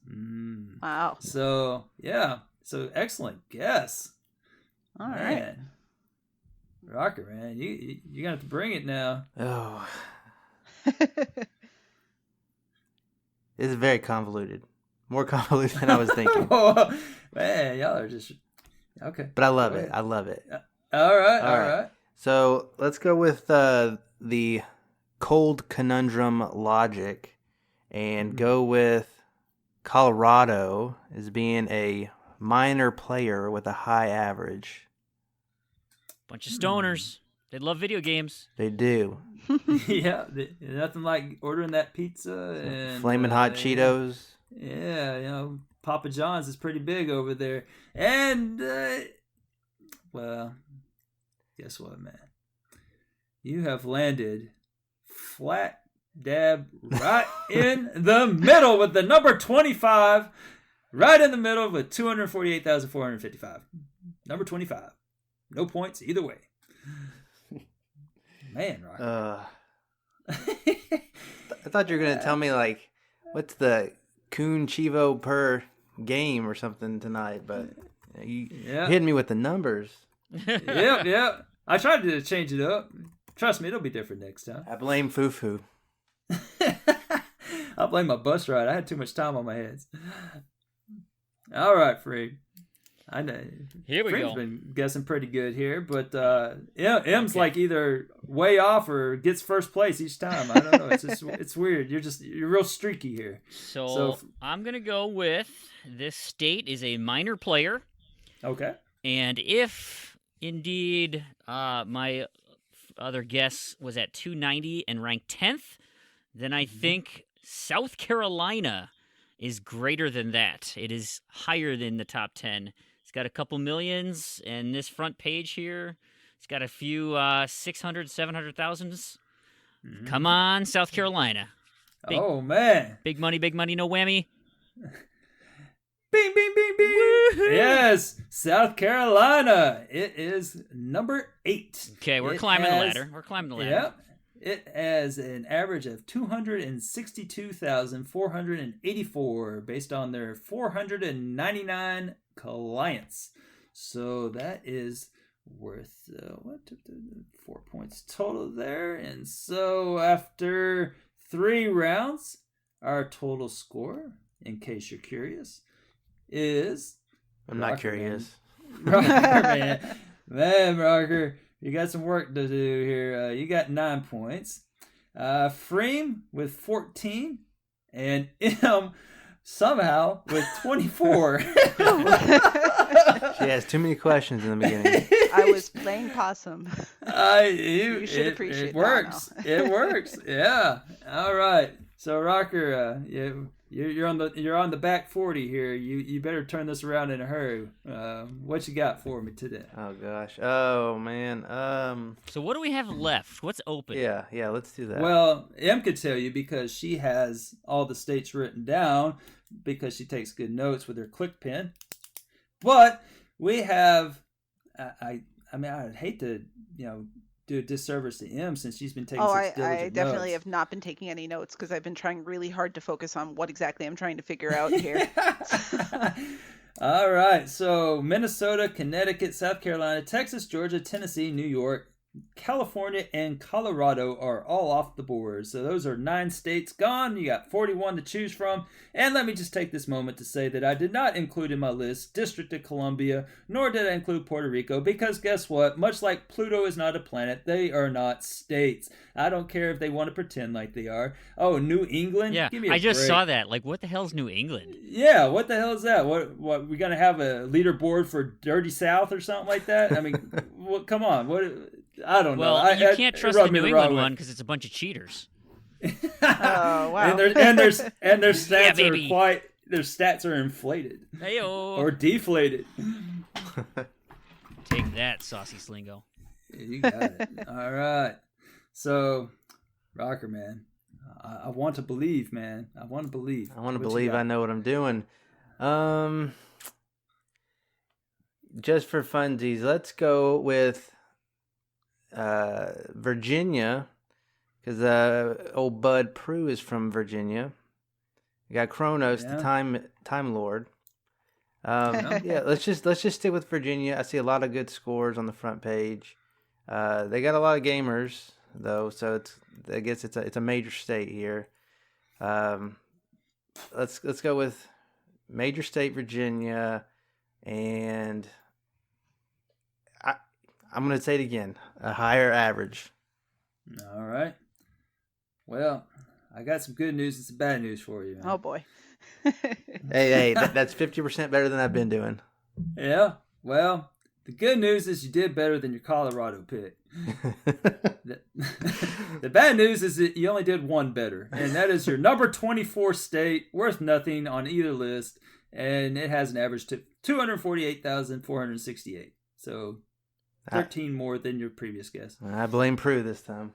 Wow. So, yeah. So, excellent guess. All right. Rocker, man. You're going to have to bring it now. Oh. It's very convoluted. More convoluted than I was thinking. Man, y'all are just... Okay. But I love it. I love it. All right. So let's go with the cold conundrum logic and go with Colorado as being a minor player with a high average. Bunch of stoners. They love video games. They do. Yeah, nothing like ordering that pizza and Flamin' Hot Cheetos. Yeah, Papa John's is pretty big over there. And well, guess what, man? You have landed flat dab right in the middle with the number 25, right in the middle with 248,455. Number 25. No points either way. Man, Rocky. I thought you were going to tell me, like, what's the Coon Chivo per game or something tonight, but you hit me with the numbers. Yep. I tried to change it up. Trust me, it'll be different next time. I blame Fufu. I blame my bus ride. I had too much time on my hands. All right, Freed. I know. Here we Freed's go. been guessing pretty good here, but M's like either way off or gets first place each time. I don't know. It's weird. You're real streaky here. So I'm gonna go with this state is a minor player. Okay. And if indeed my other guess was at 290 and ranked 10th, then I think South Carolina is greater than that. It is higher than the top 10. It's got a couple millions, and this front page here, it's got a few 600, 700,000s. Come on, South Carolina. Oh, man. Big money, no whammy. Bing, bing, bing, bing. Woo-hoo. Yes, South Carolina. It is number 8. Okay, we're climbing the ladder. Yep. It has an average of 262,484 based on their 499 clients. So that is worth 4 points total there. And so after 3 rounds, our total score in case you're curious, is... I'm not curious. Rocker, man, Rocker, you got some work to do here. You got 9 points. Freem with 14, and M somehow with 24. She has too many questions in the beginning. I was playing possum. You should appreciate it. Works. It works. Yeah. All right. So Rocker, you're on the back 40 here. You better turn this around in a hurry. What you got for me today? Oh gosh. Oh man. So what do we have left? What's open? Yeah. Let's do that. Well, Em could tell you because she has all the states written down because she takes good notes with her click pen. But we have, I mean, I'd hate to, do a disservice to Em since she's been taking such diligent I definitely notes. have not been taking any notes because I've been trying really hard to focus on what exactly I'm trying to figure out here. All right. So Minnesota, Connecticut, South Carolina, Texas, Georgia, Tennessee, New York, California, and Colorado are all off the board. So those are 9 states gone. You got 41 to choose from. And let me just take this moment to say that I did not include in my list District of Columbia, nor did I include Puerto Rico, because guess what? Much like Pluto is not a planet, they are not states. I don't care if they want to pretend like they are. Oh, New England? Yeah, Give me a I just break. saw that. Like, what the hell's New England? Yeah, what the hell is that? What we gonna have a leaderboard for Dirty South or something like that? I mean, come on, what? I don't know. Well, you can't trust the New England one because it's a bunch of cheaters. Oh wow! and their stats are quite. Their stats are inflated or deflated. Take that, Saucy Slingo. You got it. All right. So, Rocker, man, I want to believe, man. I want to believe. I want to believe I know what I'm doing. Just for funsies, let's go with Virginia, because old Bud Prue is from Virginia. You got Kronos, the Time Lord. Yeah, let's just stick with Virginia. I see a lot of good scores on the front page. They got a lot of gamers though, so I guess it's a major state here. Let's go with major state Virginia, and I'm going to say it again, a higher average. All right. Well, I got some good news and some bad news for you, man. Oh, boy. hey, that's 50% better than I've been doing. Yeah. Well, the good news is you did better than your Colorado pick. The bad news is that you only did one better, and that is your number 24 state, worth nothing on either list, and it has an average to 248,468. So 13 more than your previous guess. I blame Prue this time.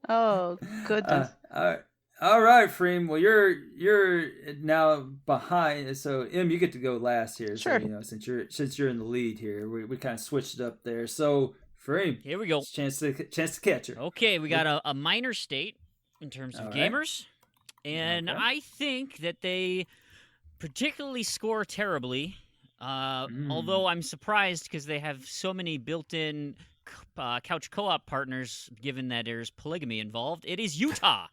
Oh, goodness. All right, Freem. Well, you're now behind. So, Em, you get to go last here. Sure. So, since you're in the lead here, we kind of switched it up there. So, Freem, here we go. Chance to catch her. Okay, we got a minor state in terms of gamers, and I think that they particularly score terribly. Although I'm surprised because they have so many built-in couch co-op partners, given that there's polygamy involved. It is Utah.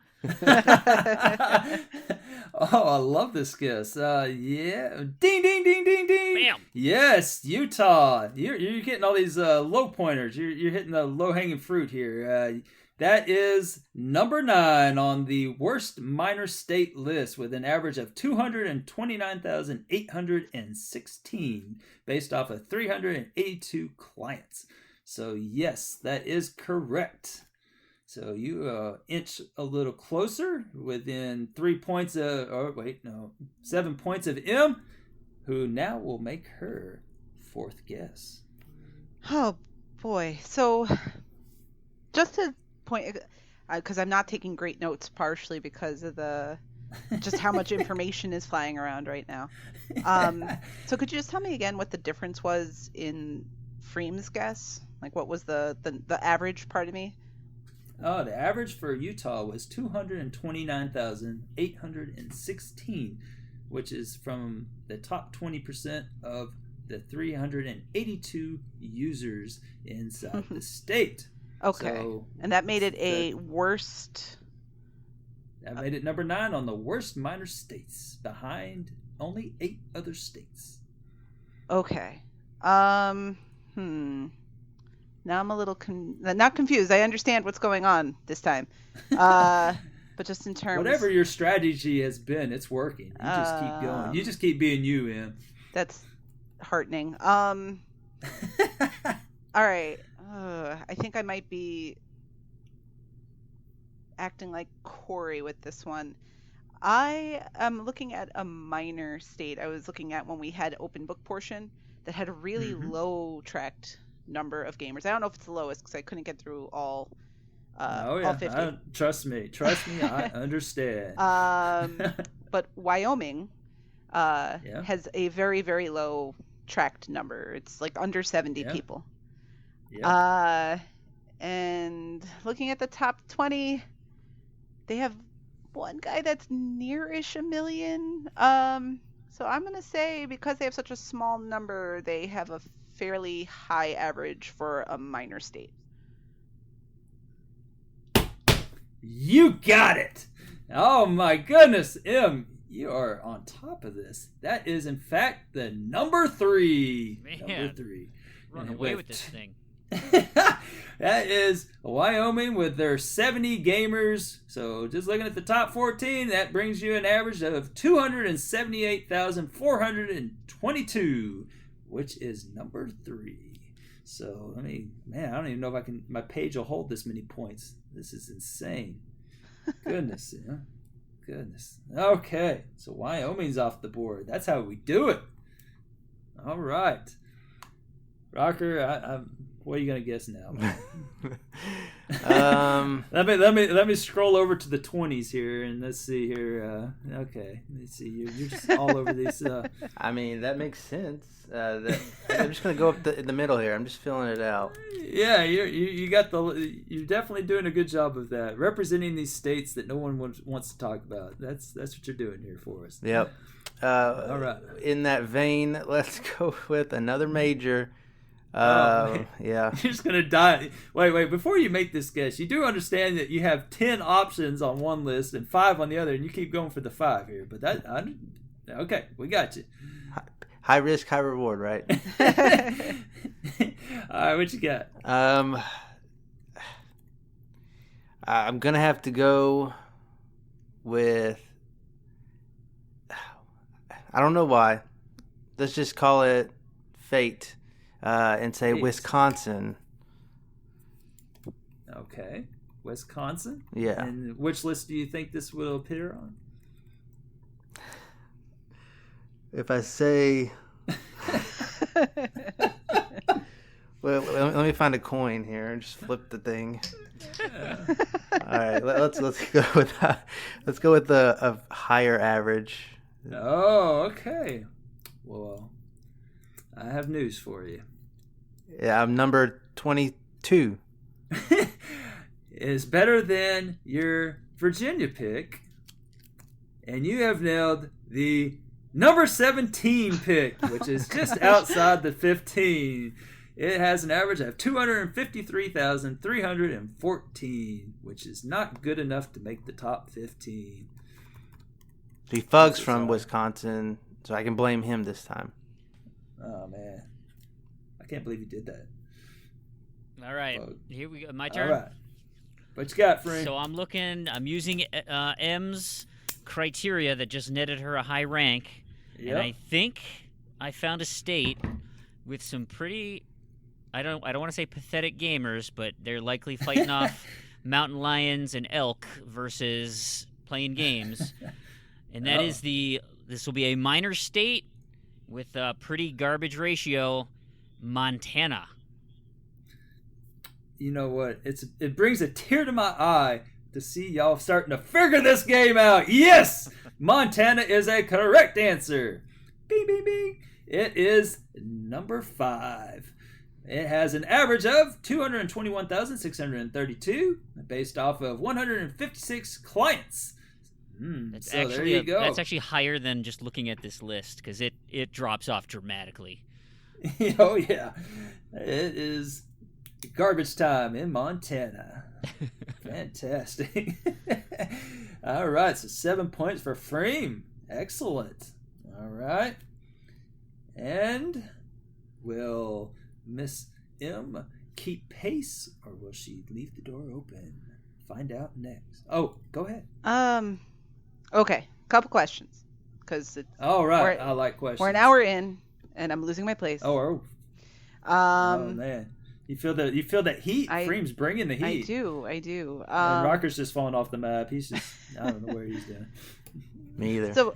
Oh, I love this guess. Yeah. Ding, ding, ding, ding, ding. Bam. Yes, Utah. You're getting all these low pointers. You're hitting the low-hanging fruit here. That is number 9 on the worst minor state list with an average of 229,816 based off of 382 clients. So, yes, that is correct. So you inch a little closer within 7 points of M, who now will make her 4th guess. Oh, boy. So, just to point, because I'm not taking great notes, partially because of just how much information is flying around right now. So could you just tell me again what the difference was in Freem's guess? Like, what was the average, pardon me? Oh, the average for Utah was 229,816, which is from the top 20% of the 382 users inside the state. Okay. So, and that made it a worst That made it number 9 on the worst minor states, behind only 8 other states. Okay. Now I'm a little not confused. I understand what's going on this time. But just in terms, whatever your strategy has been, it's working. You just keep going. You just keep being you, Em. That's heartening. All right. I think I might be acting like Corey with this one. I am looking at a minor state. I was looking at when we had open book portion that had a really low tracked number of gamers. I don't know if it's the lowest because I couldn't get through all. All 50. Trust me, I understand. But Wyoming has a very, very low tracked number. It's like under 70 people. Yeah. And looking at the top 20, they have one guy that's near-ish a million. So I'm going to say because they have such a small number, they have a fairly high average for a minor state. You got it! Oh my goodness, Em, you are on top of this. That is, in fact, the number 3. Man, number 3. Run away with this thing. That is Wyoming with their 70 gamers. So just looking at the top 14, that brings you an average of 278,422, which is number 3. So, I don't even know if my page will hold this many points. This is insane. Goodness, yeah. Goodness. Okay, so Wyoming's off the board. That's how we do it. All right. Rocker, what are you gonna guess now? Let me scroll over to the 20s here and let's see here. Okay, let's see. You're just all over these. That makes sense. I'm just gonna go up in the middle here. I'm just filling it out. Yeah, you're definitely doing a good job of that, representing these states that no one wants to talk about. That's what you're doing here for us. Yep. All right. In that vein, let's go with another major. Yeah. You're just gonna die. Wait. Before you make this guess, you do understand that you have 10 options on one list and 5 on the other, and you keep going for the 5 here. But okay, we got you. High risk, high reward, right? All right, what you got? I'm gonna have to go with. I don't know why. Let's just call it fate. And say Wisconsin. Okay. Wisconsin? Yeah. And which list do you think this will appear on? If I say... Well, let me find a coin here and just flip the thing. All right, let's go with that. Let's go with a higher average. Oh, okay. Well, I have news for you. Yeah, I'm number 22. Is better than your Virginia pick, and you have nailed the number 17 pick, which is just outside the 15. It has an average of 253,314, which is not good enough to make the top 15. The Fug's from Wisconsin, so I can blame him this time. Oh, man. I can't believe you did that. All right. Here we go. My turn? All right. What you got, Frank? So I'm using M's criteria that just netted her a high rank. Yep. And I think I found a state with some pretty, I don't want to say pathetic gamers, but they're likely fighting off mountain lions and elk versus playing games. And that is this will be a minor state with a pretty garbage ratio, Montana. You know what? It brings a tear to my eye to see y'all starting to figure this game out. Yes! Montana is a correct answer. Bing, bing, bing. It is number 5. It has an average of 221,632 based off of 156 clients. There you go. That's actually higher than just looking at this list because it drops off dramatically. Oh, yeah. It is garbage time in Montana. Fantastic. All right, so 7 points for Freem. Excellent. All right. And will Miss M keep pace, or will she leave the door open? Find out next. Oh, go ahead. Okay, couple questions. Because all right, I like questions. We're an hour in, and I'm losing my place. Oh man. You feel that heat? Freem's bringing the heat. I do. And Rocker's just falling off the map. He's just, I don't know where he's doing. Me either. So,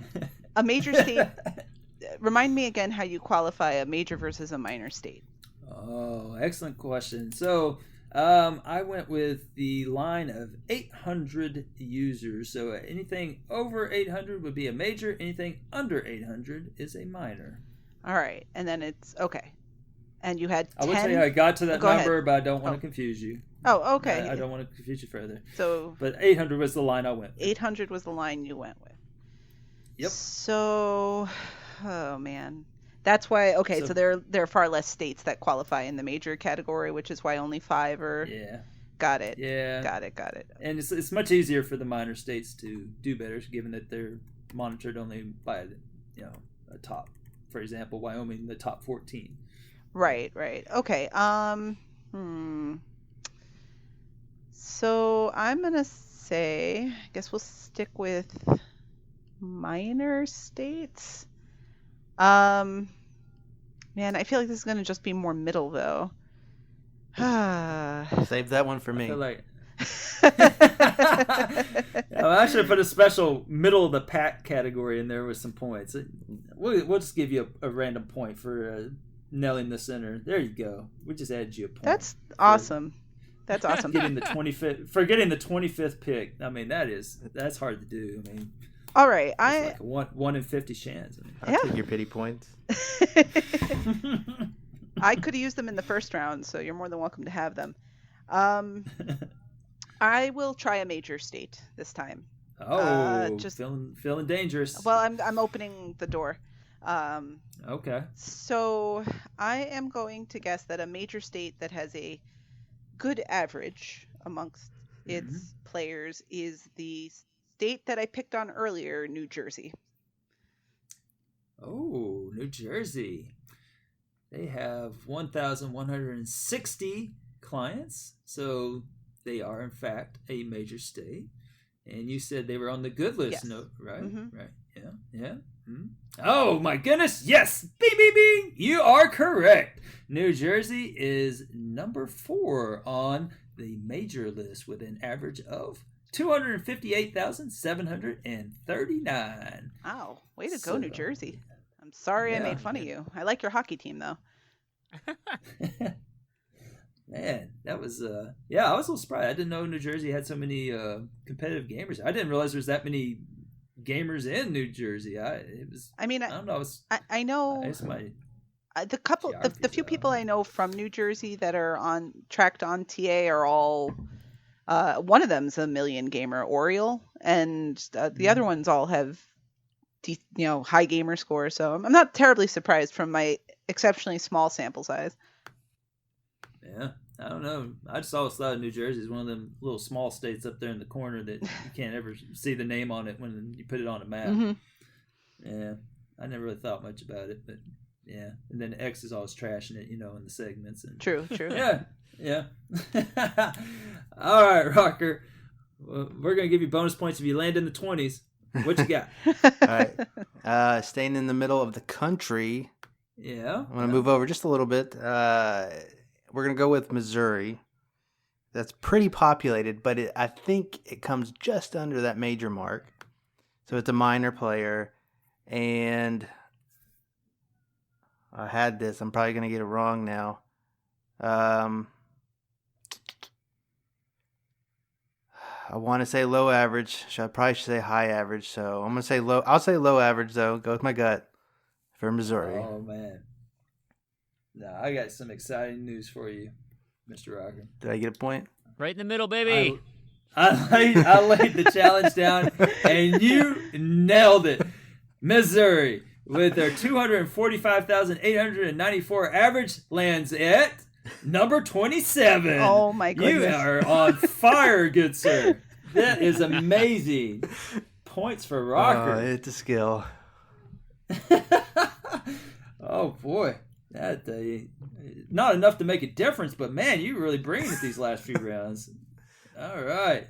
a major state. Remind me again how you qualify a major versus a minor state. Oh, excellent question. So, I went with the line of 800 users. So anything over 800 would be a major. Anything under 800 is a minor. All right, and then it's okay. And you had 10? I would say I got to that Go number, ahead. but I don't want to confuse you. Oh, okay. I don't want to confuse you further. But 800 was the line I went with. 800 was the line you went with. Yep. So, oh man, that's why. Okay, so there are far less states that qualify in the major category, which is why only 5 are. Yeah. Got it. Yeah. Got it. And it's much easier for the minor states to do better, given that they're monitored only by a top. For example, Wyoming, the top 14. Right. Okay. So I'm gonna say, I guess we'll stick with minor states. Man, I feel like this is gonna just be more middle though. Save that one for me. I feel like I should have put a special middle of the pack category in there with some points. We'll just give you a random point for nailing the center. There you go. We just added you a point. That's awesome. That's awesome. Getting the 25th pick. I mean, that's hard to do. I mean, all right, it's like a 1 in 50 chance. I'll take your pity points. I could have used them in the first round, so you're more than welcome to have them. I will try a major state this time. Just feeling dangerous. Well, I'm opening the door. Okay. So I am going to guess that a major state that has a good average amongst its players is the state that I picked on earlier, New Jersey. Oh, New Jersey. They have 1,160 clients, so they are, in fact, a major state. And you said they were on the good list, yes. No, right? Mm-hmm. Right, yeah. Mm-hmm. Oh, my goodness, yes! Bing, bing, bing! You are correct! New Jersey is number 4 on the major list with an average of 258,739. Wow, way to go, New Jersey. I'm sorry I made fun of you. I like your hockey team, though. Man, that was I was a little surprised. I didn't know New Jersey had so many competitive gamers. I didn't realize there was that many gamers in New Jersey. I don't know. I know. The few people I know from New Jersey that are tracked on TA are all. One of them's a million gamer, Oriole, and the other ones all have, high gamer scores. So I'm not terribly surprised from my exceptionally small sample size. Yeah, I don't know. I just always thought New Jersey is one of them little small states up there in the corner that you can't ever see the name on it when you put it on a map. Mm-hmm. Yeah, I never really thought much about it, but yeah. And then X is always trashing it, in the segments. And True. Yeah. All right, Rocker. Well, we're going to give you bonus points if you land in the 20s. What you got? All right. Staying in the middle of the country. Yeah. I'm going to move over just a little bit. We're going to go with Missouri. That's pretty populated, but I think it comes just under that major mark. So it's a minor player. And I had this. I'm probably going to get it wrong now. I want to say low average. I probably should say high average. So I'm going to say low. I'll say low average, though. Go with my gut for Missouri. Oh, man. No, I got some exciting news for you, Mr. Rocker. Did I get a point? Right in the middle, baby. I laid the challenge down, and you nailed it. Missouri, with their 245,894 average, lands at number 27. Oh, my goodness. You are on fire, good sir. That is amazing. Points for Rocker. It's a skill. Oh boy, that not enough to make a difference, but man, you really bringing it these last few rounds. All right,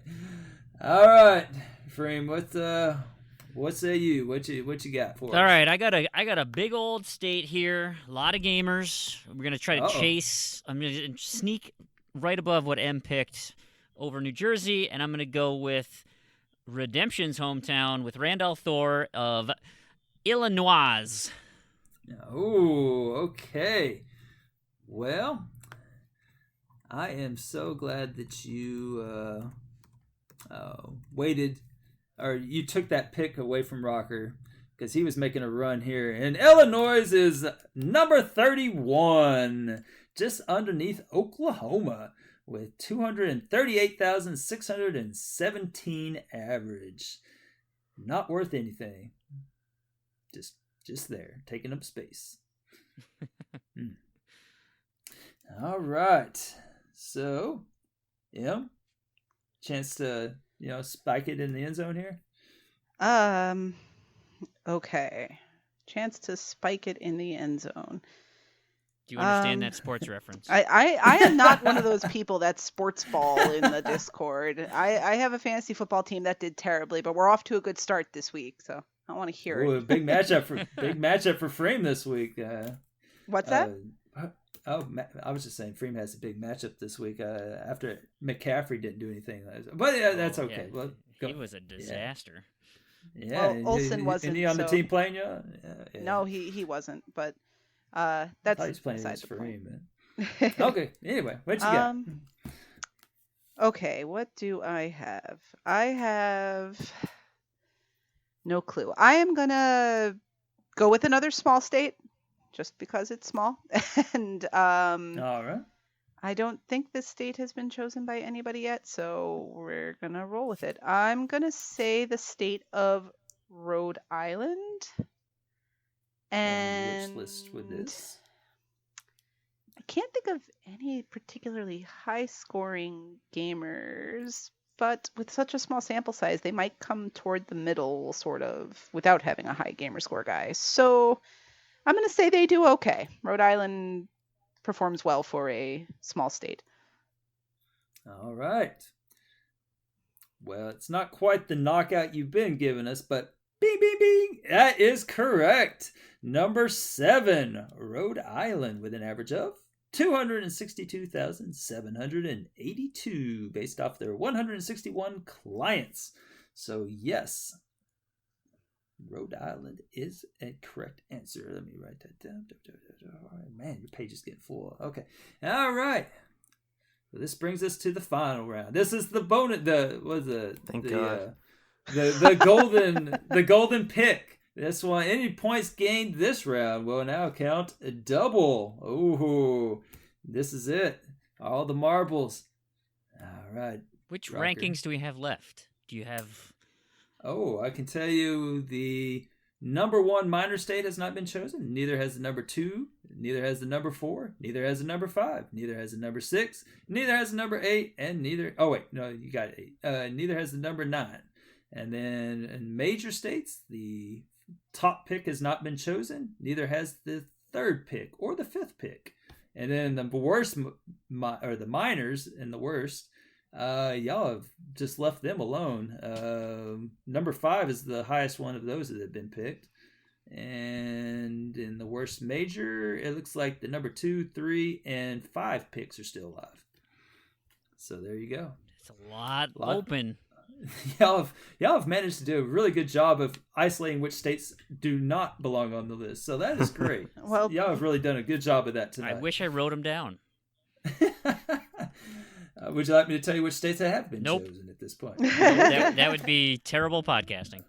Freem, what say you? What you got for us? All right, I got a big old state here. A lot of gamers. We're gonna try to chase. I'm gonna sneak right above what M picked over New Jersey, and I'm gonna go with Redemption's hometown with Randolph Thor of Illinois. Oh, okay. Well, I am so glad that you waited, or you took that pick away from Rocker, because he was making a run here. And Illinois is number 31, just underneath Oklahoma, with 238,617 average. Not worth anything. Just there, taking up space. All right. So, chance to, spike it in the end zone here? Okay. Chance to spike it in the end zone. Do you understand that sports reference? I am not one of those people that sports ball in the Discord. I have a fantasy football team that did terribly, but we're off to a good start this week, so I want to hear it. Big matchup for Frame this week. What's that? I was just saying Frame has a big matchup this week after McCaffrey didn't do anything. But that's okay. Yeah. Well, he was a disaster. Yeah, well, Olsen wasn't. Any on the team playing you? Yeah. No, he wasn't. But that's. I thought he was playing against Frame. Man. Okay. Anyway, what you got? Okay, what do I have? I have no clue. I am gonna go with another small state, just because it's small, and all right. I don't think this state has been chosen by anybody yet, so we're gonna roll with it. I'm gonna say the state of Rhode Island. And which list would this? I can't think of any particularly high-scoring gamers, but with such a small sample size, they might come toward the middle, sort of, without having a high gamer score guy. So I'm going to say they do okay. Rhode Island performs well for a small state. All right. Well, it's not quite the knockout you've been giving us, but bing, bing, bing. That is correct. Number 7, Rhode Island, with an average of 262,782 based off their 161 clients. So, yes, Rhode Island is a correct answer. Let me write that down. Man, your page is getting full. Okay. All right. So this brings us to the final round. This is the bonus. The golden pick. This one, any points gained this round will now count a double. Ooh, this is it. All the marbles. All right. Which rankings do we have left? Do you have? Oh, I can tell you the number 1 minor state has not been chosen. Neither has the number 2. Neither has the number 4. Neither has the number 5. Neither has the number 6. Neither has the number 8. And neither. Oh wait, no, you got 8. Neither has the number 9. And then in major states, the top pick has not been chosen. Neither has the 3rd pick or the 5th pick. And then the worst, or the minors and the worst, y'all have just left them alone. Number 5 is the highest one of those that have been picked. And in the worst major, it looks like the number 2, 3, and 5 picks are still alive. So there you go. It's a lot open. Y'all have managed to do a really good job of isolating which states do not belong on the list. So that is great. Well, y'all have really done a good job of that tonight. I wish I wrote them down. Would you like me to tell you which states have been chosen at this point? That would be terrible podcasting.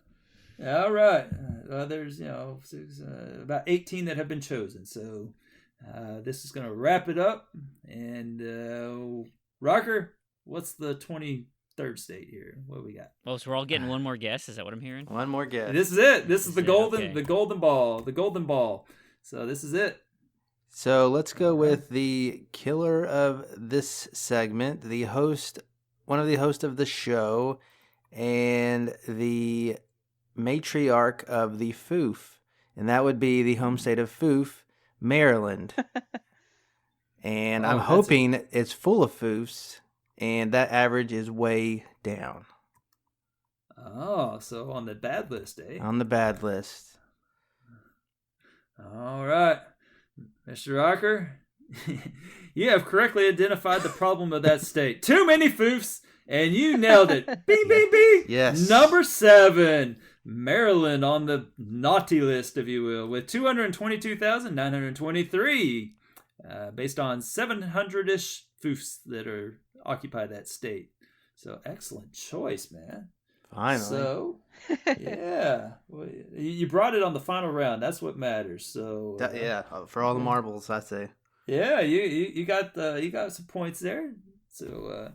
All right. There's about 18 that have been chosen. So this is going to wrap it up. And Rocker, what's the 23rd state here? What do we got? Oh, so we're all getting one more guess. Is that what I'm hearing? One more guess. This is it. This is the golden ball. The golden ball. So this is it. So let's go with the killer of this segment, one of the hosts of the show, and the matriarch of the Foof, and that would be the home state of Foof, Maryland. And I'm hoping it's full of Foofs, and that average is way down. Oh, so on the bad list, eh? On the bad list. All right. Mr. Rocker, you have correctly identified the problem of that state. Too many Foofs, and you nailed it. Bing, bing, bing. Yes. Number 7, Maryland on the naughty list, if you will, with 222,923, based on 700-ish Foofs that are occupy that state. So excellent choice, man. Finally. So, yeah, well, you brought it on the final round. That's what matters. So, yeah, for all the marbles, I say. Yeah, you got some points there. So,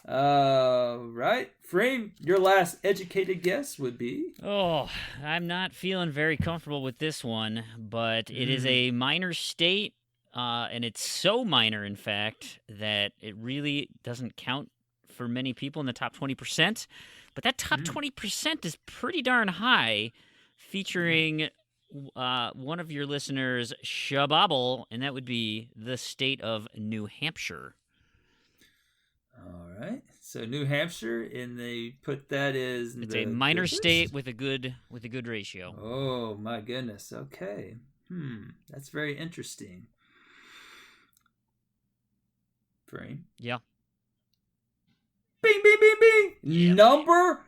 right, Frame, your last educated guess would be. Oh, I'm not feeling very comfortable with this one, but it is a minor state, and it's so minor, in fact, that it really doesn't count for many people in the top 20%. But that top 20% is pretty darn high, featuring one of your listeners, Shababble, and that would be the state of New Hampshire. All right. So New Hampshire, and they put that as it's a minor state with a good ratio. Oh my goodness. Okay. That's very interesting. Frame. Yeah. Bing, bing, bing, bing. Yep. Number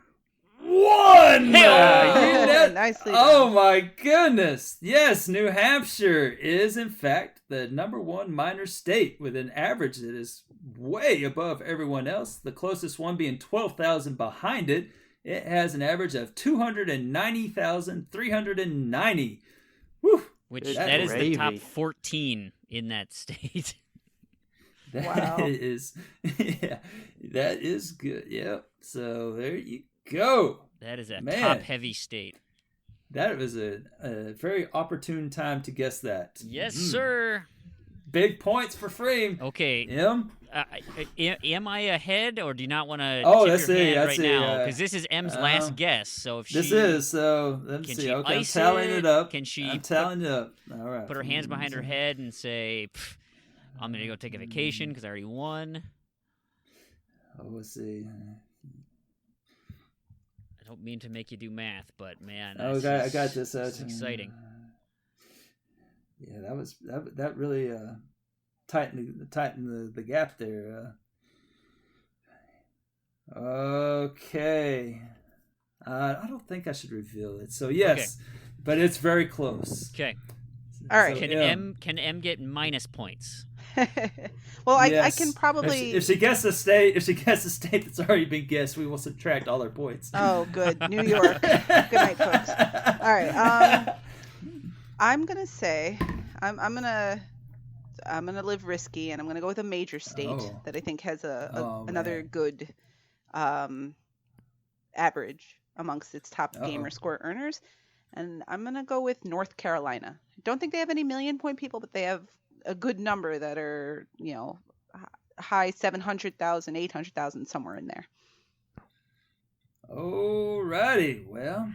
1. Nicely done. Oh my goodness. Yes, New Hampshire is in fact the number 1 minor state with an average that is way above everyone else. The closest one being 12,000 behind it. It has an average of 290,390. Woo. Which that is the top 14 in that state. Wow. That is good. Yep. So there you go. That is a top-heavy state. That was a very opportune time to guess that. Yes, sir. Big points for Frame. Okay. M? Am I ahead, or do you not want to tip your hand right now? Because this is M's last guess. So if this is, so let's see. Okay, I'm tallying it up. Can she I'm tallying it up. All right. Put her hands behind her head and say, I'm going to go take a vacation because I already won. Oh, let's see. I don't mean to make you do math, but man, I got this. That's exciting. Yeah, that really tightened the gap there. Okay. I don't think I should reveal it. So yes, but it's very close. Okay. All right. Can M get minus points? Well, I can probably. If she guesses a state that's already been guessed, we will subtract all her points. Oh, good. New York. Good night, folks. All right. I'm gonna say I'm gonna live risky, and I'm gonna go with a major state that I think has another good average amongst its top gamer score earners, and I'm gonna go with North Carolina. I don't think they have any million-point people, but they have a good number that are, high 700,000, 800,000, somewhere in there. Alrighty, well,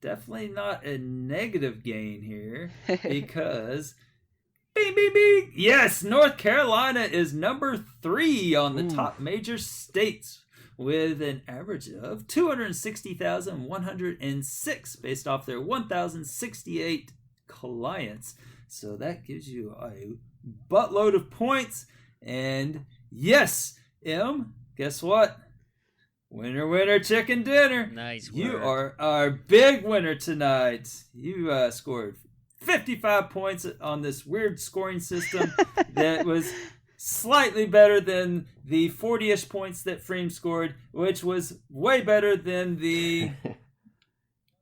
definitely not a negative gain here because, bing, bing, bing, yes, North Carolina is number 3 on the top major states with an average of 260,106 based off their 1,068 clients. So that gives you a buttload of points. And yes, M, guess what? Winner, winner, chicken dinner. Nice work. You are our big winner tonight. You scored 55 points on this weird scoring system that was slightly better than the 40-ish points that Frame scored, which was way better than the...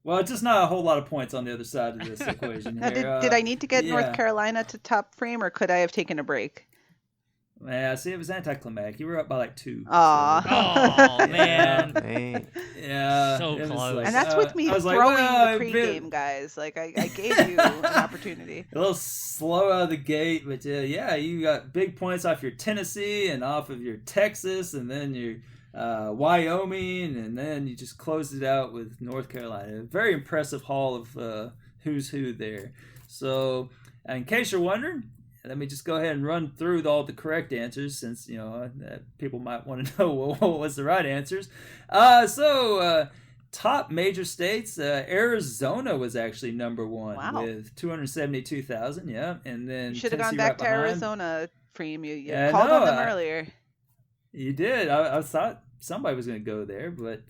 Well, just not a whole lot of points on the other side of this equation here. Did I need to get North Carolina to top Frame, or could I have taken a break? Yeah, see, it was anticlimactic. You were up by like 2. Aww. So. Oh, man. Yeah. So close. And that's with me throwing the pregame, guys. Like, I gave you an opportunity. A little slow out of the gate, but yeah, you got big points off your Tennessee and off of your Texas, and then your Wyoming, and then you just closed it out with North Carolina. A very impressive haul of who's who there. So, in case you're wondering, let me just go ahead and run through all the correct answers, since people might want to know what was the right answers. Top major states, Arizona was actually number one with 272,000. Yeah, and then you should have gone right back to behind. Arizona, Freem. You called on them earlier. You did. I thought somebody was going to go there, but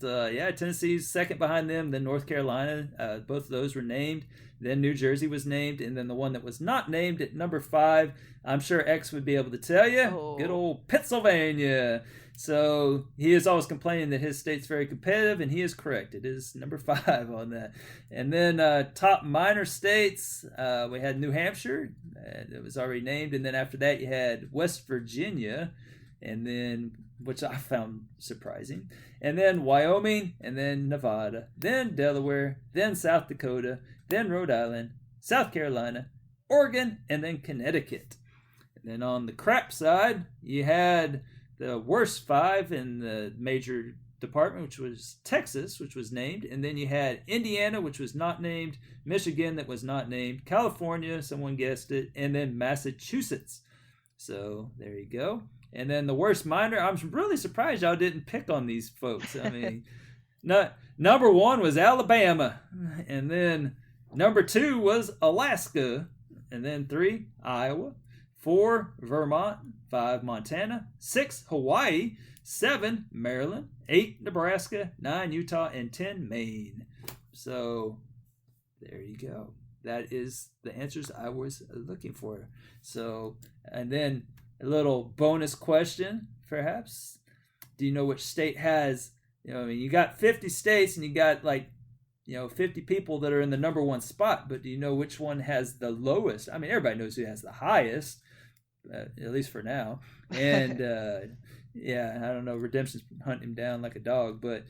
Tennessee's second behind them. Then North Carolina, both of those were named. Then New Jersey was named, and then the one that was not named at number 5, I'm sure X would be able to tell you. Good old Pennsylvania. So he is always complaining that his state's very competitive, and he is correct. It is number 5 on that. And then top minor states, we had New Hampshire. It was already named. And then after that, you had West Virginia, and then, which I found surprising. And then Wyoming, and then Nevada, then Delaware, then South Dakota, then Rhode Island, South Carolina, Oregon, and then Connecticut. And then on the crap side, you had the worst 5 in the major department, which was Texas, which was named. And then you had Indiana, which was not named, Michigan, that was not named, California, someone guessed it, and then Massachusetts. So there you go. And then the worst minor, I'm really surprised y'all didn't pick on these folks. I mean, number 1 was Alabama, and then number 2 was Alaska, and then 3, Iowa, 4, Vermont, 5, Montana, 6, Hawaii, 7, Maryland, 8, Nebraska, 9, Utah, and 10, Maine. So there you go. That is the answers I was looking for. So, and then a little bonus question, perhaps. Do you know which state has, you got 50 states and you got 50 people that are in the number 1 spot, but do you know which one has the lowest? I mean, everybody knows who has the highest, at least for now. And I don't know, Redemption's hunting him down like a dog, but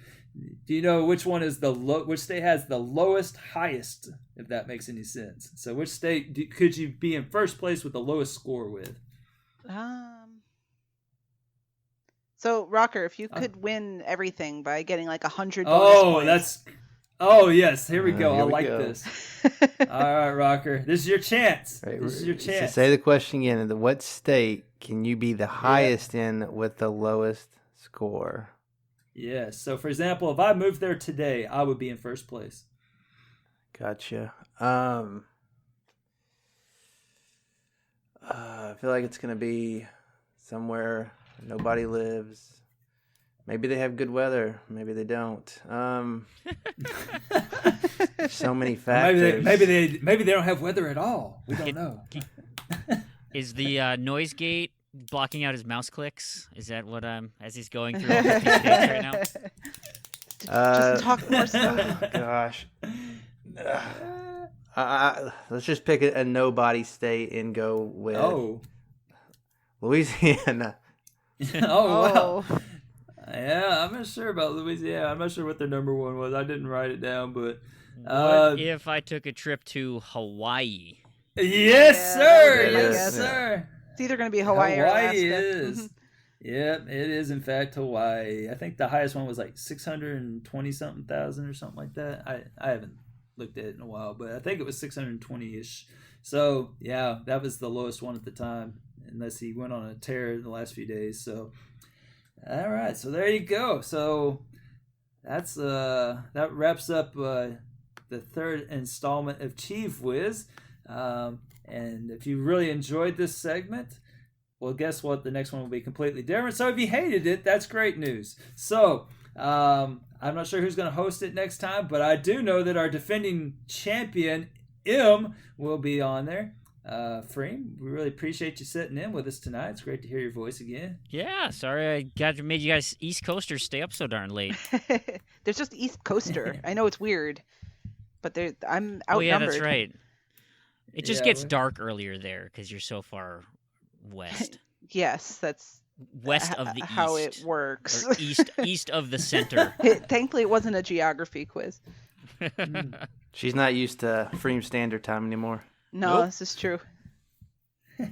do you know which one is which state has the lowest highest, if that makes any sense? So which state could you be in first place with the lowest score with? So Rocker, if you could win everything by getting 100 bonus points. Yes, here we go. I like this. All right, Rocker, this is your chance. Right, this is your chance. So say the question again. What state can you be the highest in with the lowest score? Yes. So for example, if I moved there today, I would be in first place. Gotcha. I feel like it's going to be somewhere nobody lives. Maybe they have good weather. Maybe they don't. So many factors. Maybe they don't have weather at all. We don't know. Is the noise gate blocking out his mouse clicks? Is that what as he's going through all 50 states right now? Just talk more slowly. Oh, gosh. Let's just pick a nobody state and go with Louisiana. Wow. Yeah, I'm not sure about Louisiana. I'm not sure what their number 1 was. I didn't write it down, but what if I took a trip to Hawaii? Yes, sir. Yes, sir. It's either going to be Hawaii or Alaska. Hawaii is. Yep, it is in fact Hawaii. I think the highest one was 620 something thousand or something like that. I haven't looked at it in a while, but I think it was 620-ish. So yeah, that was the lowest one at the time, unless he went on a tear in the last few days. So all right, so there you go. So that's that wraps up the 3rd installment of CheevWiz. And if you really enjoyed this segment, well, guess what? The next one will be completely different. So if you hated it, that's great news. So I'm not sure who's going to host it next time, but I do know that our defending champion, M, will be on there. Freem, we really appreciate you sitting in with us tonight. It's great to hear your voice again. Yeah, sorry I made you guys East Coasters stay up so darn late. There's just East Coaster. I know it's weird, but I'm outnumbered. Oh yeah, that's right. It just gets dark earlier there because you're so far west. Yes, that's west of the how east. It works. Or east of the center. Thankfully, it wasn't a geography quiz. She's not used to Freem Standard Time anymore. No, This is true. All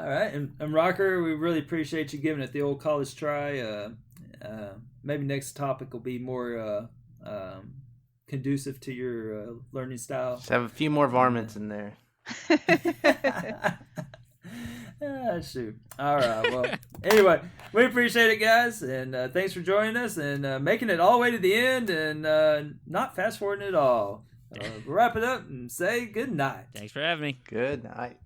right, and Rocker, we really appreciate you giving it the old college try. maybe next topic will be more conducive to your learning style. Just have a few more varmints in there. Shoot. All right. Well, anyway, we appreciate it, guys, and thanks for joining us and making it all the way to the end and not fast forwarding at all. We'll wrap it up and say good night. Thanks for having me. Good night.